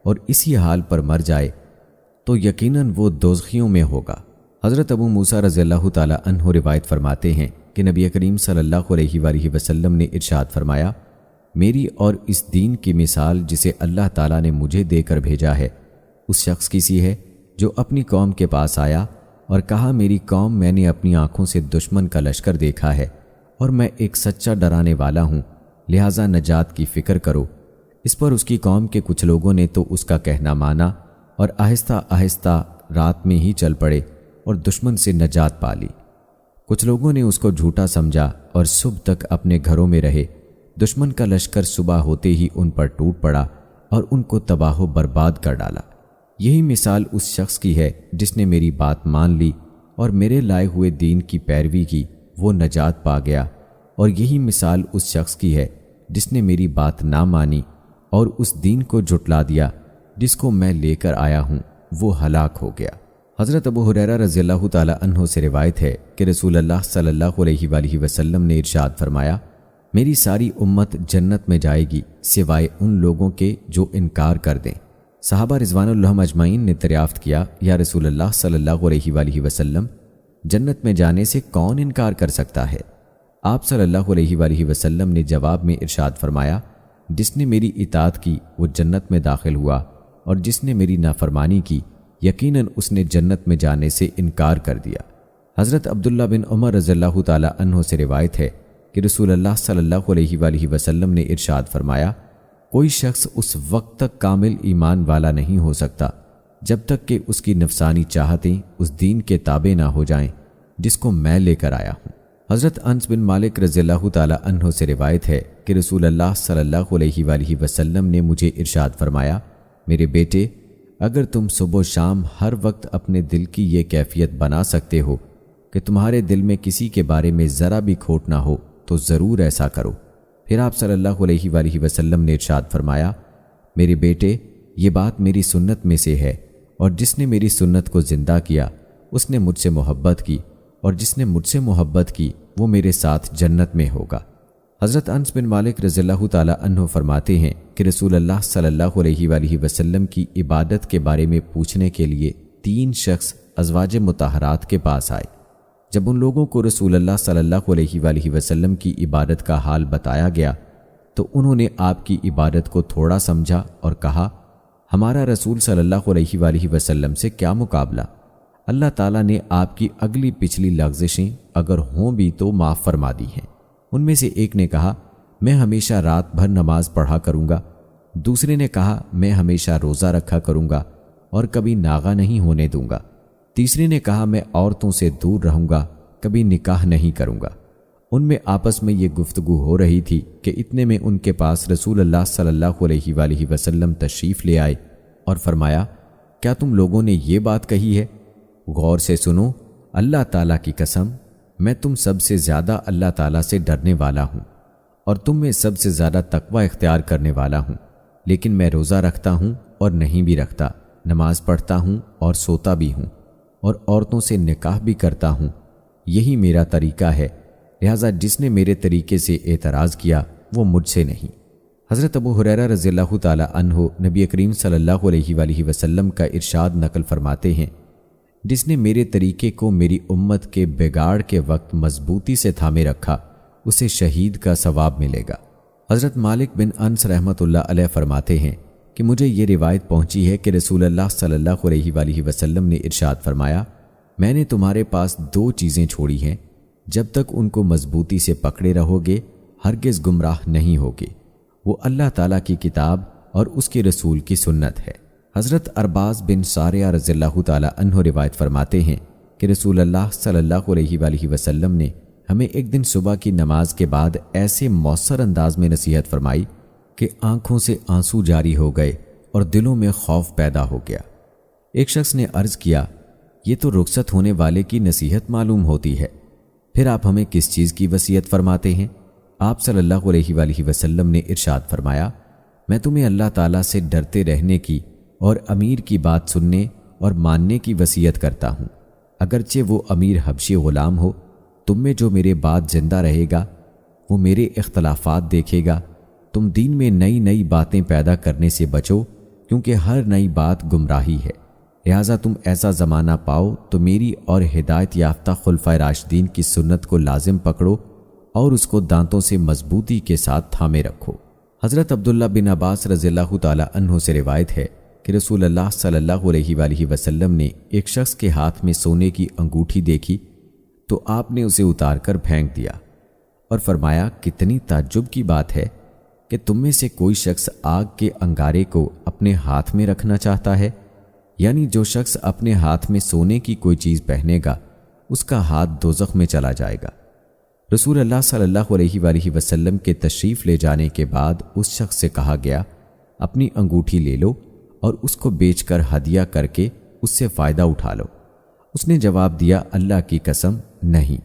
اور اسی حال پر مر جائے تو یقیناً وہ دوزخیوں میں ہوگا۔ حضرت ابو موسیٰ رضی اللہ تعالیٰ عنہ روایت فرماتے ہیں کہ نبی کریم صلی اللہ علیہ وآلہ وسلم نے ارشاد فرمایا، میری اور اس دین کی مثال جسے اللہ تعالیٰ نے مجھے دے کر بھیجا ہے اس شخص کی سی ہے جو اپنی قوم کے پاس آیا اور کہا، میری قوم، میں نے اپنی آنکھوں سے دشمن کا لشکر دیکھا ہے اور میں ایک سچا ڈرانے والا ہوں، لہٰذا نجات کی فکر کرو۔ اس پر اس کی قوم کے کچھ لوگوں نے تو اس کا کہنا مانا اور آہستہ آہستہ رات میں ہی چل پڑے اور دشمن سے نجات پا لی۔ کچھ لوگوں نے اس کو جھوٹا سمجھا اور صبح تک اپنے گھروں میں رہے۔ دشمن کا لشکر صبح ہوتے ہی ان پر ٹوٹ پڑا اور ان کو تباہ و برباد کر ڈالا۔ یہی مثال اس شخص کی ہے جس نے میری بات مان لی اور میرے لائے ہوئے دین کی پیروی کی، وہ نجات پا گیا، اور یہی مثال اس شخص کی ہے جس نے میری بات نہ مانی اور اس دین کو جھٹلا دیا جس کو میں لے کر آیا ہوں، وہ ہلاک ہو گیا۔ حضرت ابو ہریرہ رضی اللہ تعالی عنہ سے روایت ہے کہ رسول اللہ صلی اللہ علیہ وآلہ وسلم نے ارشاد فرمایا، میری ساری امت جنت میں جائے گی سوائے ان لوگوں کے جو انکار کر دیں۔ صحابہ رضوان اللہ اجمعین نے دریافت کیا، یا رسول اللہ صلی اللہ علیہ وآلہ وسلم، جنت میں جانے سے کون انکار کر سکتا ہے؟ آپ صلی اللہ علیہ وآلہ وسلم نے جواب میں ارشاد فرمایا، جس نے میری اطاعت کی وہ جنت میں داخل ہوا، اور جس نے میری نافرمانی کی یقیناً اس نے جنت میں جانے سے انکار کر دیا۔ حضرت عبداللہ بن عمر رضی اللہ تعالی عنہ سے روایت ہے کہ رسول اللہ صلی اللہ علیہ وآلہ وسلم نے ارشاد فرمایا، کوئی شخص اس وقت تک کامل ایمان والا نہیں ہو سکتا جب تک کہ اس کی نفسانی چاہتیں اس دین کے تابع نہ ہو جائیں جس کو میں لے کر آیا ہوں۔ حضرت انس بن مالک رضی اللہ تعالی عنہ سے روایت ہے کہ رسول اللہ صلی اللہ علیہ وآلہ وسلم نے مجھے ارشاد فرمایا، میرے بیٹے، اگر تم صبح و شام ہر وقت اپنے دل کی یہ کیفیت بنا سکتے ہو کہ تمہارے دل میں کسی کے بارے میں ذرا بھی کھوٹ نہ ہو تو ضرور ایسا کرو۔ پھر آپ صلی اللہ علیہ وآلہ وسلم نے ارشاد فرمایا، میرے بیٹے، یہ بات میری سنت میں سے ہے، اور جس نے میری سنت کو زندہ کیا اس نے مجھ سے محبت کی، اور جس نے مجھ سے محبت کی وہ میرے ساتھ جنت میں ہوگا۔ حضرت انس بن مالک رضی اللہ تعالی عنہ فرماتے ہیں کہ رسول اللہ صلی اللہ علیہ وآلہ وسلم کی عبادت کے بارے میں پوچھنے کے لیے 3 شخص ازواج مطہرات کے پاس آئے۔ جب ان لوگوں کو رسول اللہ صلی اللہ علیہ وآلہ وسلم کی عبادت کا حال بتایا گیا تو انہوں نے آپ کی عبادت کو تھوڑا سمجھا اور کہا، ہمارا رسول صلی اللہ علیہ وآلہ وسلم سے کیا مقابلہ؟ اللہ تعالیٰ نے آپ کی اگلی پچھلی لغزشیں اگر ہوں بھی تو معاف فرما دی ہیں۔ ان میں سے ایک نے کہا، میں ہمیشہ رات بھر نماز پڑھا کروں گا۔ دوسرے نے کہا، میں ہمیشہ روزہ رکھا کروں گا اور کبھی ناغہ نہیں ہونے دوں گا۔ تیسرے نے کہا، میں عورتوں سے دور رہوں گا، کبھی نکاح نہیں کروں گا۔ ان میں آپس میں یہ گفتگو ہو رہی تھی کہ اتنے میں ان کے پاس رسول اللہ صلی اللہ علیہ وآلہ وسلم تشریف لے آئے اور فرمایا، کیا تم لوگوں نے یہ بات کہی ہے؟ غور سے سنو، اللہ تعالیٰ کی قسم، میں تم سب سے زیادہ اللہ تعالیٰ سے ڈرنے والا ہوں اور تم میں سب سے زیادہ تقوی اختیار کرنے والا ہوں، لیکن میں روزہ رکھتا ہوں اور نہیں بھی رکھتا، نماز پڑھتا ہوں اور سوتا بھی ہوں، اور عورتوں سے نکاح بھی کرتا ہوں۔ یہی میرا طریقہ ہے، لہٰذا جس نے میرے طریقے سے اعتراض کیا وہ مجھ سے نہیں۔ حضرت ابو ہریرہ رضی اللہ تعالی عنہ نبی کریم صلی اللہ علیہ وآلہ وسلم کا ارشاد نقل فرماتے ہیں، جس نے میرے طریقے کو میری امت کے بگاڑ کے وقت مضبوطی سے تھامے رکھا اسے شہید کا ثواب ملے گا۔ حضرت مالک بن انس رحمۃ اللہ علیہ فرماتے ہیں کہ مجھے یہ روایت پہنچی ہے کہ رسول اللہ صلی اللہ علیہ وآلہ وسلم نے ارشاد فرمایا، میں نے تمہارے پاس 2 چیزیں چھوڑی ہیں، جب تک ان کو مضبوطی سے پکڑے رہو گے ہرگز گمراہ نہیں ہوگے، وہ اللہ تعالیٰ کی کتاب اور اس کے رسول کی سنت ہے۔ حضرت ارباز بن ساریہ رضی اللہ تعالی عنہ روایت فرماتے ہیں کہ رسول اللہ صلی اللہ علیہ وآلہ وسلم نے ہمیں ایک دن صبح کی نماز کے بعد ایسے مؤثر انداز میں نصیحت فرمائی کہ آنکھوں سے آنسو جاری ہو گئے اور دلوں میں خوف پیدا ہو گیا۔ ایک شخص نے عرض کیا، یہ تو رخصت ہونے والے کی نصیحت معلوم ہوتی ہے، پھر آپ ہمیں کس چیز کی وصیت فرماتے ہیں؟ آپ صلی اللہ علیہ وآلہ وسلم نے ارشاد فرمایا، میں تمہیں اللہ تعالیٰ سے ڈرتے رہنے کی اور امیر کی بات سننے اور ماننے کی وصیت کرتا ہوں، اگرچہ وہ امیر حبشی غلام ہو۔ تم میں جو میرے بعد زندہ رہے گا وہ میرے اختلافات دیکھے گا۔ تم دین میں نئی نئی باتیں پیدا کرنے سے بچو، کیونکہ ہر نئی بات گمراہی ہے، لہٰذا تم ایسا زمانہ پاؤ تو میری اور ہدایت یافتہ خلفائے راشدین کی سنت کو لازم پکڑو اور اس کو دانتوں سے مضبوطی کے ساتھ تھامے رکھو۔ حضرت عبداللہ بن عباس رضی اللہ تعالی عنہ سے روایت ہے کہ رسول اللہ صلی اللہ علیہ وآلہ وسلم نے ایک شخص کے ہاتھ میں سونے کی انگوٹھی دیکھی تو آپ نے اسے اتار کر پھینک دیا اور فرمایا، کتنی تعجب کی بات ہے کہ تم میں سے کوئی شخص آگ کے انگارے کو اپنے ہاتھ میں رکھنا چاہتا ہے، یعنی جو شخص اپنے ہاتھ میں سونے کی کوئی چیز پہنے گا اس کا ہاتھ دوزخ میں چلا جائے گا۔ رسول اللہ صلی اللہ علیہ وآلہ وسلم کے تشریف لے جانے کے بعد اس شخص سے کہا گیا، اپنی انگوٹھی لے لو اور اس کو بیچ کر ہدیہ کر کے اس سے فائدہ اٹھا لو۔ اس نے جواب دیا، اللہ کی قسم نہیں،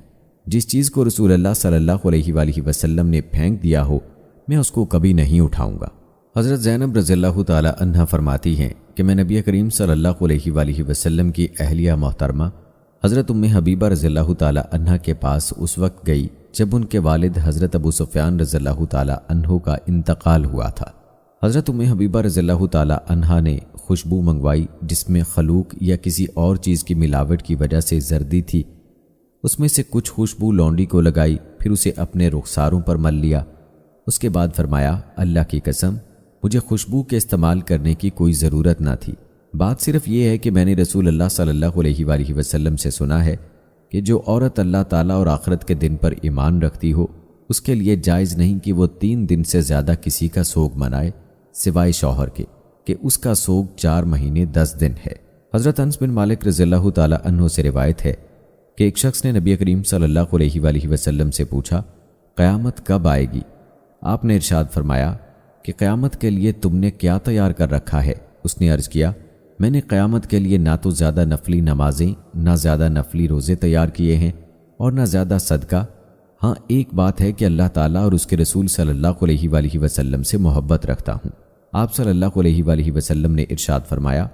جس چیز کو رسول اللہ صلی اللہ علیہ وآلہ وسلم نے پھینک دیا ہو میں اس کو کبھی نہیں اٹھاؤں گا۔ حضرت زینب رضی اللہ تعالی عنہا فرماتی ہیں کہ میں نبی کریم صلی اللہ علیہ وآلہ وسلم کی اہلیہ محترمہ حضرت ام حبیبہ رضی اللہ تعالی عنہا کے پاس اس وقت گئی جب ان کے والد حضرت ابو سفیان رضی اللہ تعالی عنہ کا انتقال ہوا تھا۔ حضرت ام حبیبہ رضی اللہ تعالی عنہا نے خوشبو منگوائی جس میں خلوق یا کسی اور چیز کی ملاوٹ کی وجہ سے زردی تھی۔ اس میں سے کچھ خوشبو لونڈی کو لگائی، پھر اسے اپنے رخساروں پر مل لیا۔ اس کے بعد فرمایا، اللہ کی قسم مجھے خوشبو کے استعمال کرنے کی کوئی ضرورت نہ تھی، بات صرف یہ ہے کہ میں نے رسول اللہ صلی اللہ علیہ وآلہ وسلم سے سنا ہے کہ جو عورت اللہ تعالیٰ اور آخرت کے دن پر ایمان رکھتی ہو اس کے لیے جائز نہیں کہ وہ 3 دن سے زیادہ کسی کا سوگ منائے سوائے شوہر کے، کہ اس کا سوگ 4 مہینے 10 دن ہے۔ حضرت انس بن مالک رضی اللہ تعالی عنہ سے روایت ہے کہ ایک شخص نے نبی کریم صلی اللہ علیہ وآلہ وسلم سے پوچھا، قیامت کب آئے گی؟ آپ نے ارشاد فرمایا کہ قیامت کے لیے تم نے کیا تیار کر رکھا ہے؟ اس نے عرض کیا، میں نے قیامت کے لیے نہ تو زیادہ نفلی نمازیں نہ زیادہ نفلی روزے تیار کیے ہیں اور نہ زیادہ صدقہ۔ ہاں ایک بات ہے کہ اللہ تعالیٰ اور اس کے رسول صلی اللہ علیہ وآلہ وسلم سے محبت رکھتا ہوں۔ آپ صلی اللہ علیہ وآلہ وسلم نے ارشاد فرمایا،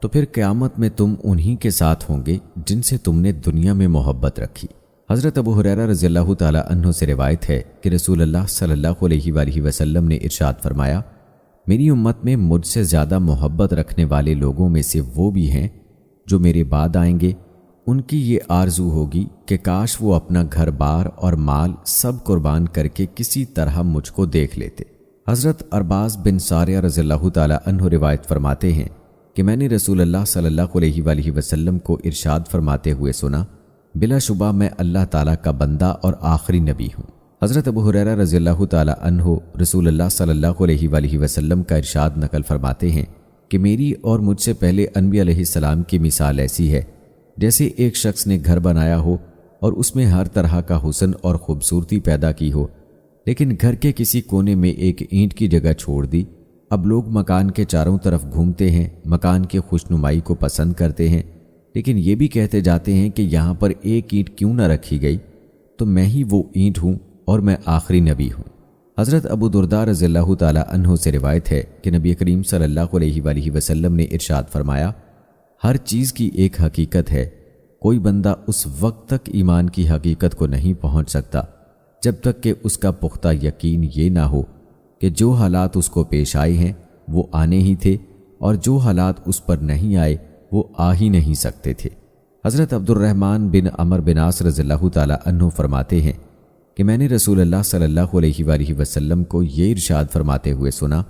تو پھر قیامت میں تم انہی کے ساتھ ہوں گے جن سے تم نے دنیا میں محبت رکھی۔ حضرت ابو ہریرہ رضی اللہ تعالی عنہ سے روایت ہے کہ رسول اللہ صلی اللہ علیہ وآلہ وسلم نے ارشاد فرمایا، میری امت میں مجھ سے زیادہ محبت رکھنے والے لوگوں میں سے وہ بھی ہیں جو میرے بعد آئیں گے، ان کی یہ آرزو ہوگی کہ کاش وہ اپنا گھر بار اور مال سب قربان کر کے کسی طرح مجھ کو دیکھ لیتے۔ حضرت ارباز بن ساریہ رضی اللہ تعالی عنہ روایت فرماتے ہیں کہ میں نے رسول اللہ صلی اللہ علیہ وآلہ وسلم کو ارشاد فرماتے ہوئے سنا، بلا شبہ میں اللہ تعالیٰ کا بندہ اور آخری نبی ہوں۔ حضرت ابو ہریرہ رضی اللہ تعالی عنہ رسول اللہ صلی اللہ علیہ وآلہ وسلم کا ارشاد نقل فرماتے ہیں کہ میری اور مجھ سے پہلے انبیاء علیہ السلام کی مثال ایسی ہے جیسے ایک شخص نے گھر بنایا ہو اور اس میں ہر طرح کا حسن اور خوبصورتی پیدا کی ہو، لیکن گھر کے کسی کونے میں ایک اینٹ کی جگہ چھوڑ دی۔ اب لوگ مکان کے چاروں طرف گھومتے ہیں، مکان کی خوشنمائی کو پسند کرتے ہیں، لیکن یہ بھی کہتے جاتے ہیں کہ یہاں پر ایک اینٹ کیوں نہ رکھی گئی، تو میں ہی وہ اینٹ ہوں اور میں آخری نبی ہوں۔ حضرت ابو درداء رضی اللہ تعالی عنہ سے روایت ہے کہ نبی کریم صلی اللہ علیہ وآلہ وسلم نے ارشاد فرمایا، ہر چیز کی ایک حقیقت ہے، کوئی بندہ اس وقت تک ایمان کی حقیقت کو نہیں پہنچ سکتا جب تک کہ اس کا پختہ یقین یہ نہ ہو کہ جو حالات اس کو پیش آئے ہیں وہ آنے ہی تھے اور جو حالات اس پر نہیں آئے وہ آ ہی نہیں سکتے تھے۔ حضرت عبد الرحمن بن عمرو بن عاص رضی اللہ تعالی عنہ فرماتے ہیں کہ میں نے رسول اللہ صلی اللہ علیہ وآلہ وسلم کو یہ ارشاد فرماتے ہوئے سنا،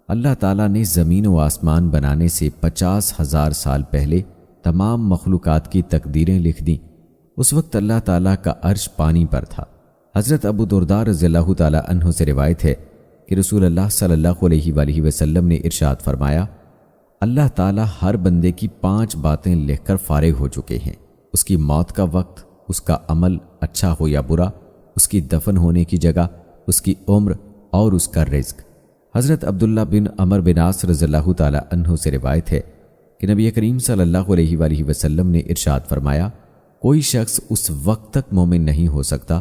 اللہ تعالیٰ نے زمین و آسمان بنانے سے 50,000 سال پہلے تمام مخلوقات کی تقدیریں لکھ دیں۔ اس وقت اللہ تعالیٰ کا عرش پانی پر تھا۔ حضرت ابو درداء رضی اللہ تعالی عنہ سے روایت ہے کہ رسول اللہ صلی اللہ علیہ وآلہ وسلم نے ارشاد فرمایا، اللہ تعالیٰ ہر بندے کی 5 باتیں لکھ کر فارغ ہو چکے ہیں، اس کی موت کا وقت، اس کا عمل اچھا ہو یا برا، اس کی دفن ہونے کی جگہ، اس کی عمر اور اس کا رزق۔ حضرت عبداللہ بن عمرو بن عاص رضی اللہ تعالی عنہ سے روایت ہے کہ نبی کریم صلی اللہ علیہ وآلہ وسلم نے ارشاد فرمایا، کوئی شخص اس وقت تک مومن نہیں ہو سکتا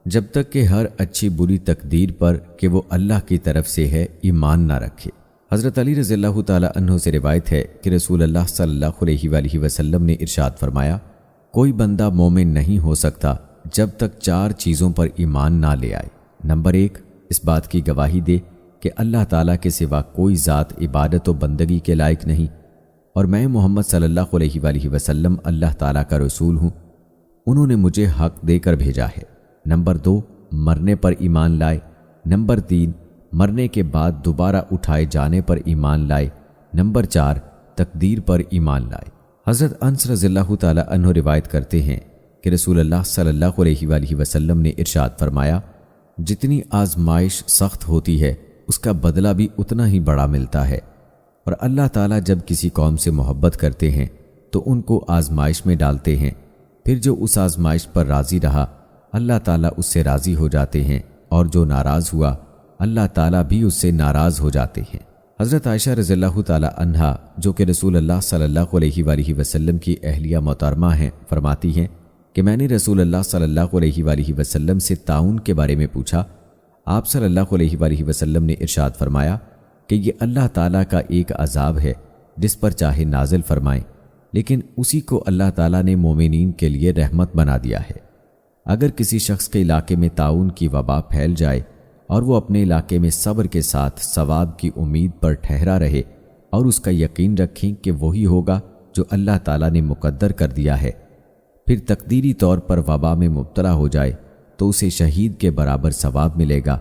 جب تک کہ ہر اچھی بری تقدیر پر کہ وہ اللہ کی طرف سے ہے ایمان نہ رکھے۔ حضرت علی رضی اللہ تعالی عنہ سے روایت ہے کہ رسول اللہ صلی اللہ علیہ وآلہ وسلم نے ارشاد فرمایا، کوئی بندہ مومن نہیں ہو سکتا جب تک 4 چیزوں پر ایمان نہ لے آئے۔ نمبر 1، اس بات کی گواہی دے کہ اللہ تعالیٰ کے سوا کوئی ذات عبادت و بندگی کے لائق نہیں اور میں محمد صلی اللہ علیہ وآلہ وسلم اللہ تعالیٰ کا رسول ہوں، انہوں نے مجھے حق دے کر بھیجا ہے۔ نمبر 2، مرنے پر ایمان لائے۔ نمبر 3، مرنے کے بعد دوبارہ اٹھائے جانے پر ایمان لائے۔ نمبر 4، تقدیر پر ایمان لائے۔ حضرت انس رضی اللہ تعالی عنہ روایت کرتے ہیں کہ رسول اللہ صلی اللہ علیہ وآلہ وسلم نے ارشاد فرمایا، جتنی آزمائش سخت ہوتی ہے اس کا بدلہ بھی اتنا ہی بڑا ملتا ہے، اور اللہ تعالیٰ جب کسی قوم سے محبت کرتے ہیں تو ان کو آزمائش میں ڈالتے ہیں، پھر جو اس آزمائش پر راضی رہا اللہ تعالیٰ اس سے راضی ہو جاتے ہیں، اور جو ناراض ہوا اللہ تعالیٰ بھی اس سے ناراض ہو جاتے ہیں۔ حضرت عائشہ رضی اللہ تعالی عنہا جو کہ رسول اللہ صلی اللہ علیہ وآلہ وسلم کی اہلیہ محترمہ ہیں فرماتی ہیں کہ میں نے رسول اللہ صلی اللہ علیہ وآلہ وسلم سے طاعون کے بارے میں پوچھا۔ آپ صلی اللہ علیہ وآلہ وسلم نے ارشاد فرمایا کہ یہ اللہ تعالیٰ کا ایک عذاب ہے جس پر چاہے نازل فرمائیں، لیکن اسی کو اللہ تعالیٰ نے مومنین کے لیے رحمت بنا دیا ہے۔ اگر کسی شخص کے علاقے میں طاعون کی وبا پھیل جائے اور وہ اپنے علاقے میں صبر کے ساتھ ثواب کی امید پر ٹھہرا رہے اور اس کا یقین رکھیں کہ وہی ہوگا جو اللہ تعالیٰ نے مقدر کر دیا ہے، پھر تقدیری طور پر وبا میں مبتلا ہو جائے تو اسے شہید کے برابر ثواب ملے گا،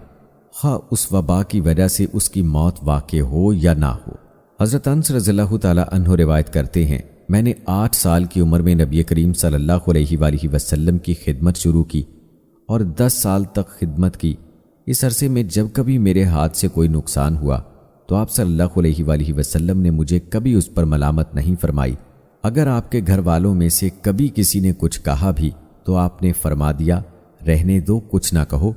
خواہ اس وبا کی وجہ سے اس کی موت واقع ہو یا نہ ہو۔ حضرت انس رضی اللہ تعالی عنہ روایت کرتے ہیں، میں نے 8 سال کی عمر میں نبی کریم صلی اللہ علیہ وآلہ وسلم کی خدمت شروع کی اور 10 سال تک خدمت کی۔ اس عرصے میں جب کبھی میرے ہاتھ سے کوئی نقصان ہوا تو آپ صلی اللہ علیہ وآلہ وسلم نے مجھے کبھی اس پر ملامت نہیں فرمائی۔ اگر آپ کے گھر والوں میں سے کبھی کسی نے کچھ کہا بھی تو آپ نے فرما دیا، رہنے دو، کچھ نہ کہو،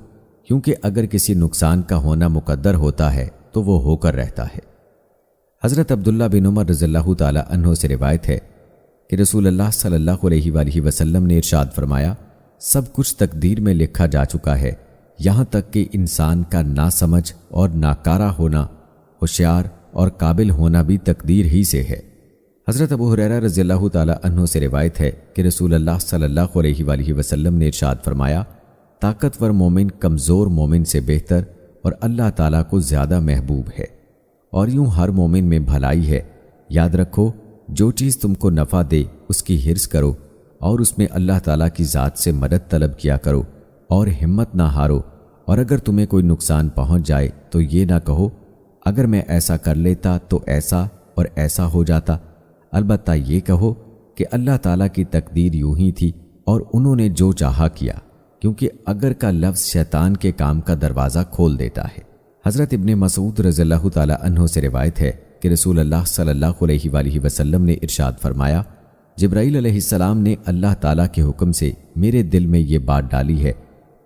کیونکہ اگر کسی نقصان کا ہونا مقدر ہوتا ہے تو وہ ہو کر رہتا ہے۔ حضرت عبداللہ بن عمر رضی اللہ تعالی عنہ سے روایت ہے کہ رسول اللہ صلی اللہ علیہ وآلہ وسلم نے ارشاد فرمایا، سب کچھ تقدیر میں لکھا جا چکا ہے، یہاں تک کہ انسان کا ناسمجھ اور ناکارہ ہونا، ہوشیار اور قابل ہونا بھی تقدیر ہی سے ہے۔ حضرت ابو ہریرہ رضی اللہ تعالی عنہ سے روایت ہے کہ رسول اللہ صلی اللہ علیہ وآلہ وسلم نے ارشاد فرمایا، طاقتور مومن کمزور مومن سے بہتر اور اللہ تعالیٰ کو زیادہ محبوب ہے، اور یوں ہر مومن میں بھلائی ہے۔ یاد رکھو، جو چیز تم کو نفع دے اس کی حرص کرو اور اس میں اللہ تعالیٰ کی ذات سے مدد طلب کیا کرو اور ہمت نہ ہارو، اور اگر تمہیں کوئی نقصان پہنچ جائے تو یہ نہ کہو اگر میں ایسا کر لیتا تو ایسا اور ایسا ہو جاتا، البتہ یہ کہو کہ اللہ تعالیٰ کی تقدیر یوں ہی تھی اور انہوں نے جو چاہا کیا، کیونکہ اگر کا لفظ شیطان کے کام کا دروازہ کھول دیتا ہے۔ حضرت ابن مسعود رضی اللہ تعالی عنہ سے روایت ہے کہ رسول اللہ صلی اللہ علیہ وآلہ وسلم نے ارشاد فرمایا، جبرائیل علیہ السلام نے اللہ تعالیٰ کے حکم سے میرے دل میں یہ بات ڈالی ہے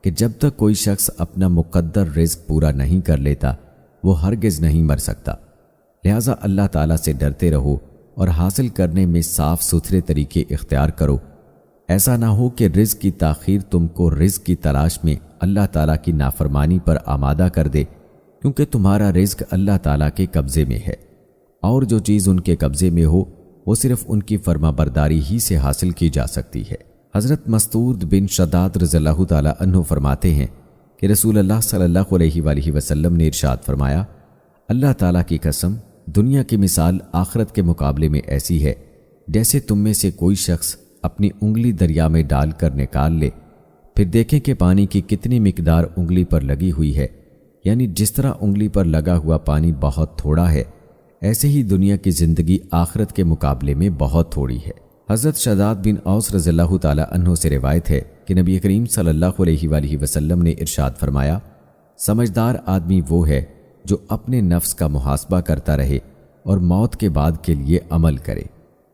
کہ جب تک کوئی شخص اپنا مقدر رزق پورا نہیں کر لیتا وہ ہرگز نہیں مر سکتا، لہٰذا اللہ تعالیٰ سے ڈرتے رہو اور حاصل کرنے میں صاف ستھرے طریقے اختیار کرو۔ ایسا نہ ہو کہ رزق کی تاخیر تم کو رزق کی تلاش میں اللہ تعالیٰ کی نافرمانی پر آمادہ کر دے، کیونکہ تمہارا رزق اللہ تعالیٰ کے قبضے میں ہے، اور جو چیز ان کے قبضے میں ہو وہ صرف ان کی فرما برداری ہی سے حاصل کی جا سکتی ہے۔ حضرت مستور بن شداد رضی اللہ تعالی عنہ فرماتے ہیں کہ رسول اللہ صلی اللہ علیہ وآلہ وسلم نے ارشاد فرمایا، اللہ تعالیٰ کی قسم، دنیا کی مثال آخرت کے مقابلے میں ایسی ہے جیسے تم میں سے کوئی شخص اپنی انگلی دریا میں ڈال کر نکال لے، پھر دیکھیں کہ پانی کی کتنی مقدار انگلی پر لگی ہوئی ہے، یعنی جس طرح انگلی پر لگا ہوا پانی بہت تھوڑا ہے، ایسے ہی دنیا کی زندگی آخرت کے مقابلے میں بہت تھوڑی ہے۔ حضرت شداد بن اوس رضی اللہ تعالی عنہ سے روایت ہے کہ نبی کریم صلی اللہ علیہ وآلہ وسلم نے ارشاد فرمایا، سمجھدار آدمی وہ ہے جو اپنے نفس کا محاسبہ کرتا رہے اور موت کے بعد کے لیے عمل کرے،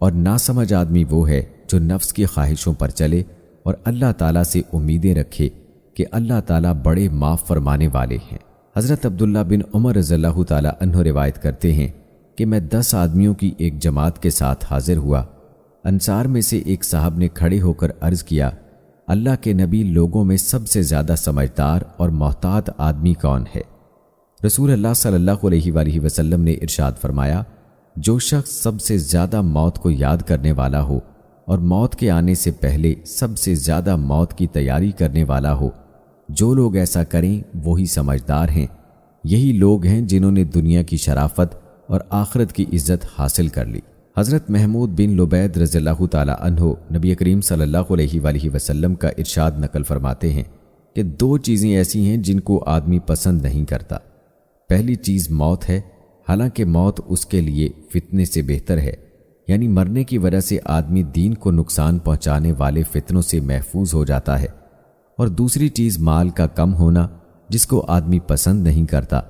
اور ناسمجھ آدمی وہ ہے جو نفس کی خواہشوں پر چلے اور اللہ تعالیٰ سے امیدیں رکھے کہ اللہ تعالیٰ بڑے معاف فرمانے والے ہیں۔ حضرت عبداللہ بن عمر رضی اللہ تعالی عنہ روایت کرتے ہیں کہ میں 10 آدمیوں کی ایک جماعت کے ساتھ حاضر ہوا۔ انصار میں سے ایک صاحب نے کھڑے ہو کر عرض کیا، اللہ کے نبی، لوگوں میں سب سے زیادہ سمجھدار اور محتاط آدمی کون ہے؟ رسول اللہ صلی اللہ علیہ وآلہ وسلم نے ارشاد فرمایا، جو شخص سب سے زیادہ موت کو یاد کرنے والا ہو اور موت کے آنے سے پہلے سب سے زیادہ موت کی تیاری کرنے والا ہو، جو لوگ ایسا کریں وہی سمجھدار ہیں۔ یہی لوگ ہیں جنہوں نے دنیا کی شرافت اور آخرت کی عزت حاصل کر لی۔ حضرت محمود بن لبید رضی اللہ تعالی عنہ نبی کریم صلی اللہ علیہ وآلہ وسلم کا ارشاد نقل فرماتے ہیں کہ 2 چیزیں ایسی ہیں جن کو آدمی پسند نہیں کرتا۔ پہلی چیز موت ہے، حالانکہ موت اس کے لیے فتنے سے بہتر ہے، یعنی مرنے کی وجہ سے آدمی دین کو نقصان پہنچانے والے فتنوں سے محفوظ ہو جاتا ہے۔ اور دوسری چیز مال کا کم ہونا، جس کو آدمی پسند نہیں کرتا،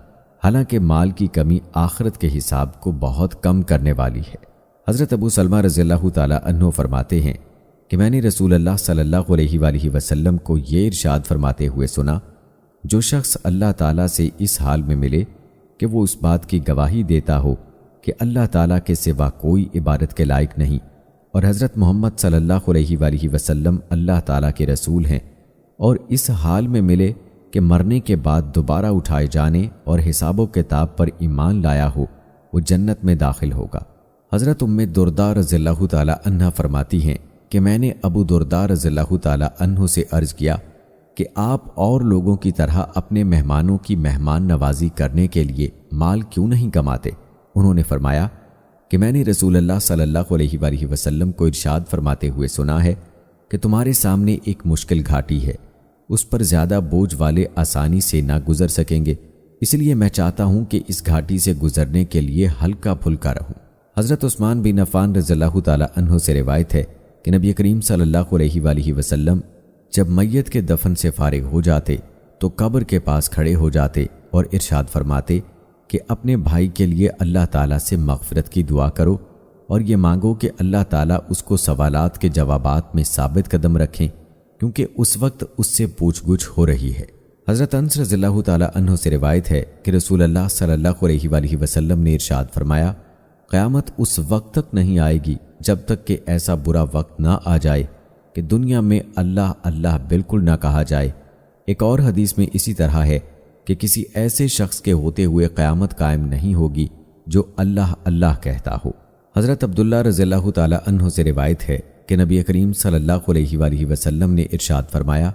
حالانکہ مال کی کمی آخرت کے حساب کو بہت کم کرنے والی ہے۔ حضرت ابو سلمہ رضی اللہ تعالی عنہ فرماتے ہیں کہ میں نے رسول اللہ صلی اللہ علیہ وآلہ وسلم کو یہ ارشاد فرماتے ہوئے سنا، جو شخص اللہ تعالیٰ سے اس حال میں ملے کہ وہ اس بات کی گواہی دیتا ہو کہ اللہ تعالیٰ کے سوا کوئی عبادت کے لائق نہیں اور حضرت محمد صلی اللہ علیہ وآلہ وسلم اللہ تعالیٰ کے رسول ہیں، اور اس حال میں ملے کہ مرنے کے بعد دوبارہ اٹھائے جانے اور حساب و کتاب پر ایمان لایا ہو، وہ جنت میں داخل ہوگا۔ حضرت ام درداء رضی اللہ تعالیٰ عنہ فرماتی ہیں کہ میں نے ابو درداء رضی اللہ تعالیٰ عنہ سے عرض کیا کہ آپ اور لوگوں کی طرح اپنے مہمانوں کی مہمان نوازی کرنے کے لیے مال کیوں نہیں کماتے؟ انہوں نے فرمایا کہ میں نے رسول اللہ صلی اللہ علیہ وآلہ وسلم کو ارشاد فرماتے ہوئے سنا ہے کہ تمہارے سامنے ایک مشکل گھاٹی ہے، اس پر زیادہ بوجھ والے آسانی سے نہ گزر سکیں گے، اس لیے میں چاہتا ہوں کہ اس گھاٹی سے گزرنے کے لیے ہلکا پھلکا رہوں۔ حضرت عثمان بن عفان رضی اللہ تعالیٰ عنہ سے روایت ہے کہ نبی کریم صلی اللہ علیہ وآلہ وسلم جب میت کے دفن سے فارغ ہو جاتے تو قبر کے پاس کھڑے ہو جاتے اور ارشاد فرماتے کہ اپنے بھائی کے لیے اللہ تعالیٰ سے مغفرت کی دعا کرو اور یہ مانگو کہ اللہ تعالیٰ اس کو سوالات کے جوابات میں ثابت قدم رکھیں، کیونکہ اس وقت اس سے پوچھ گچھ ہو رہی ہے۔ حضرت انس رضی اللہ تعالیٰ عنہ سے روایت ہے کہ رسول اللہ صلی اللہ علیہ وآلہ وسلم نے ارشاد فرمایا، قیامت اس وقت تک نہیں آئے گی جب تک کہ ایسا برا وقت نہ آ جائے کہ دنیا میں اللہ اللہ بالکل نہ کہا جائے۔ ایک اور حدیث میں اسی طرح ہے کہ کسی ایسے شخص کے ہوتے ہوئے قیامت قائم نہیں ہوگی جو اللہ اللہ کہتا ہو۔ حضرت عبداللہ رضی اللہ تعالیٰ عنہ سے روایت ہے کہ نبی کریم صلی اللہ علیہ وآلہ وسلم نے ارشاد فرمایا،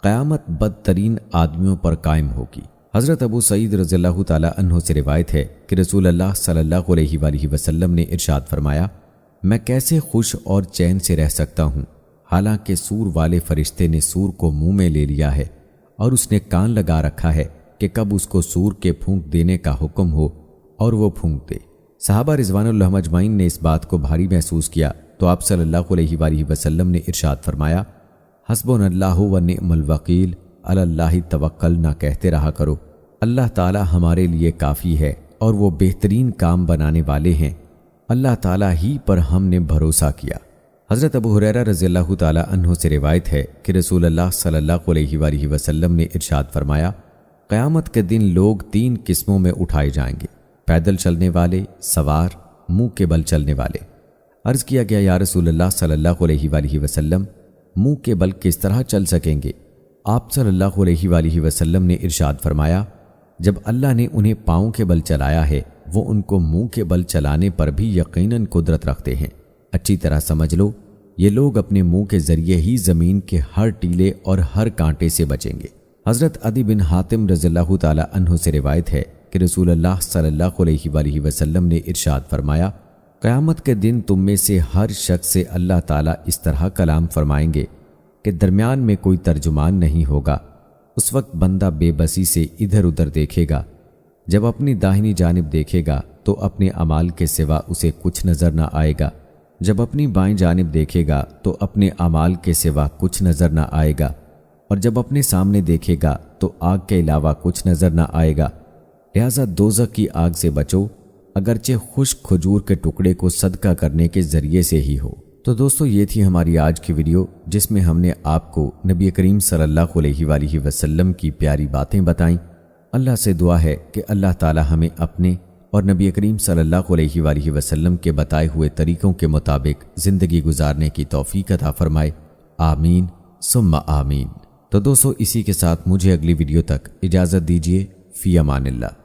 قیامت بدترین آدمیوں پر قائم ہوگی۔ حضرت ابو سعید رضی اللہ تعالیٰ عنہ سے روایت ہے کہ رسول اللہ صلی اللہ علیہ وآلہ وسلم نے ارشاد فرمایا، میں کیسے خوش اور چین سے رہ سکتا ہوں حالانکہ سور والے فرشتے نے سور کو منہ میں لے لیا ہے اور اس نے کان لگا رکھا ہے کہ کب اس کو سور کے پھونک دینے کا حکم ہو اور وہ پھونک دے۔ صحابہ رضوان اللہ اجمعین نے اس بات کو بھاری محسوس کیا تو آپ صلی اللہ علیہ وآلہ وسلم نے ارشاد فرمایا، حسبنا اللہ و نعم الوکیل، علی اللہ توکلنا کہتے رہا کرو، اللہ تعالی ہمارے لیے کافی ہے اور وہ بہترین کام بنانے والے ہیں، اللہ تعالی ہی پر ہم نے بھروسہ کیا۔ حضرت ابو ہریرہ رضی اللہ تعالی عنہ سے روایت ہے کہ رسول اللہ صلی اللہ علیہ وآلہ وسلم نے ارشاد فرمایا، قیامت کے دن لوگ 3 قسموں میں اٹھائے جائیں گے، پیدل چلنے والے، سوار، منہ کے بل چلنے والے۔ عرض کیا گیا، یا رسول اللہ صلی اللہ علیہ وآلہ وسلم، منہ کے بل کس طرح چل سکیں گے؟ آپ صلی اللہ علیہ وآلہ وسلم نے ارشاد فرمایا، جب اللہ نے انہیں پاؤں کے بل چلایا ہے وہ ان کو منہ کے بل چلانے پر بھی یقیناً قدرت رکھتے ہیں۔ اچھی طرح سمجھ لو، یہ لوگ اپنے منہ کے ذریعے ہی زمین کے ہر ٹیلے اور ہر کانٹے سے بچیں گے۔ حضرت عدی بن حاتم رضی اللہ تعالی عنہ سے روایت ہے کہ رسول اللہ صلی اللہ علیہ وآلہ وسلم نے ارشاد فرمایا، قیامت کے دن تم میں سے ہر شخص سے اللہ تعالیٰ اس طرح کلام فرمائیں گے کہ درمیان میں کوئی ترجمان نہیں ہوگا۔ اس وقت بندہ بے بسی سے ادھر ادھر دیکھے گا، جب اپنی داہنی جانب دیکھے گا تو اپنے اعمال کے سوا اسے کچھ نظر نہ آئے گا، جب اپنی بائیں جانب دیکھے گا تو اپنے اعمال کے سوا کچھ نظر نہ آئے گا، اور جب اپنے سامنے دیکھے گا تو آگ کے علاوہ کچھ نظر نہ آئے گا۔ لہذا دوزخ کی آگ سے بچو، اگرچہ خشک کھجور کے ٹکڑے کو صدقہ کرنے کے ذریعے سے ہی ہو۔ تو دوستو، یہ تھی ہماری آج کی ویڈیو جس میں ہم نے آپ کو نبی کریم صلی اللہ علیہ وآلہ وسلم کی پیاری باتیں بتائیں۔ اللہ سے دعا ہے کہ اللہ تعالی ہمیں اپنے اور نبی کریم صلی اللہ علیہ وآلہ وسلم کے بتائے ہوئے طریقوں کے مطابق زندگی گزارنے کی توفیق عطا فرمائے، آمین ثم آمین۔ تو دوستو، اسی کے ساتھ مجھے اگلی ویڈیو تک اجازت دیجیے، فی امان اللہ۔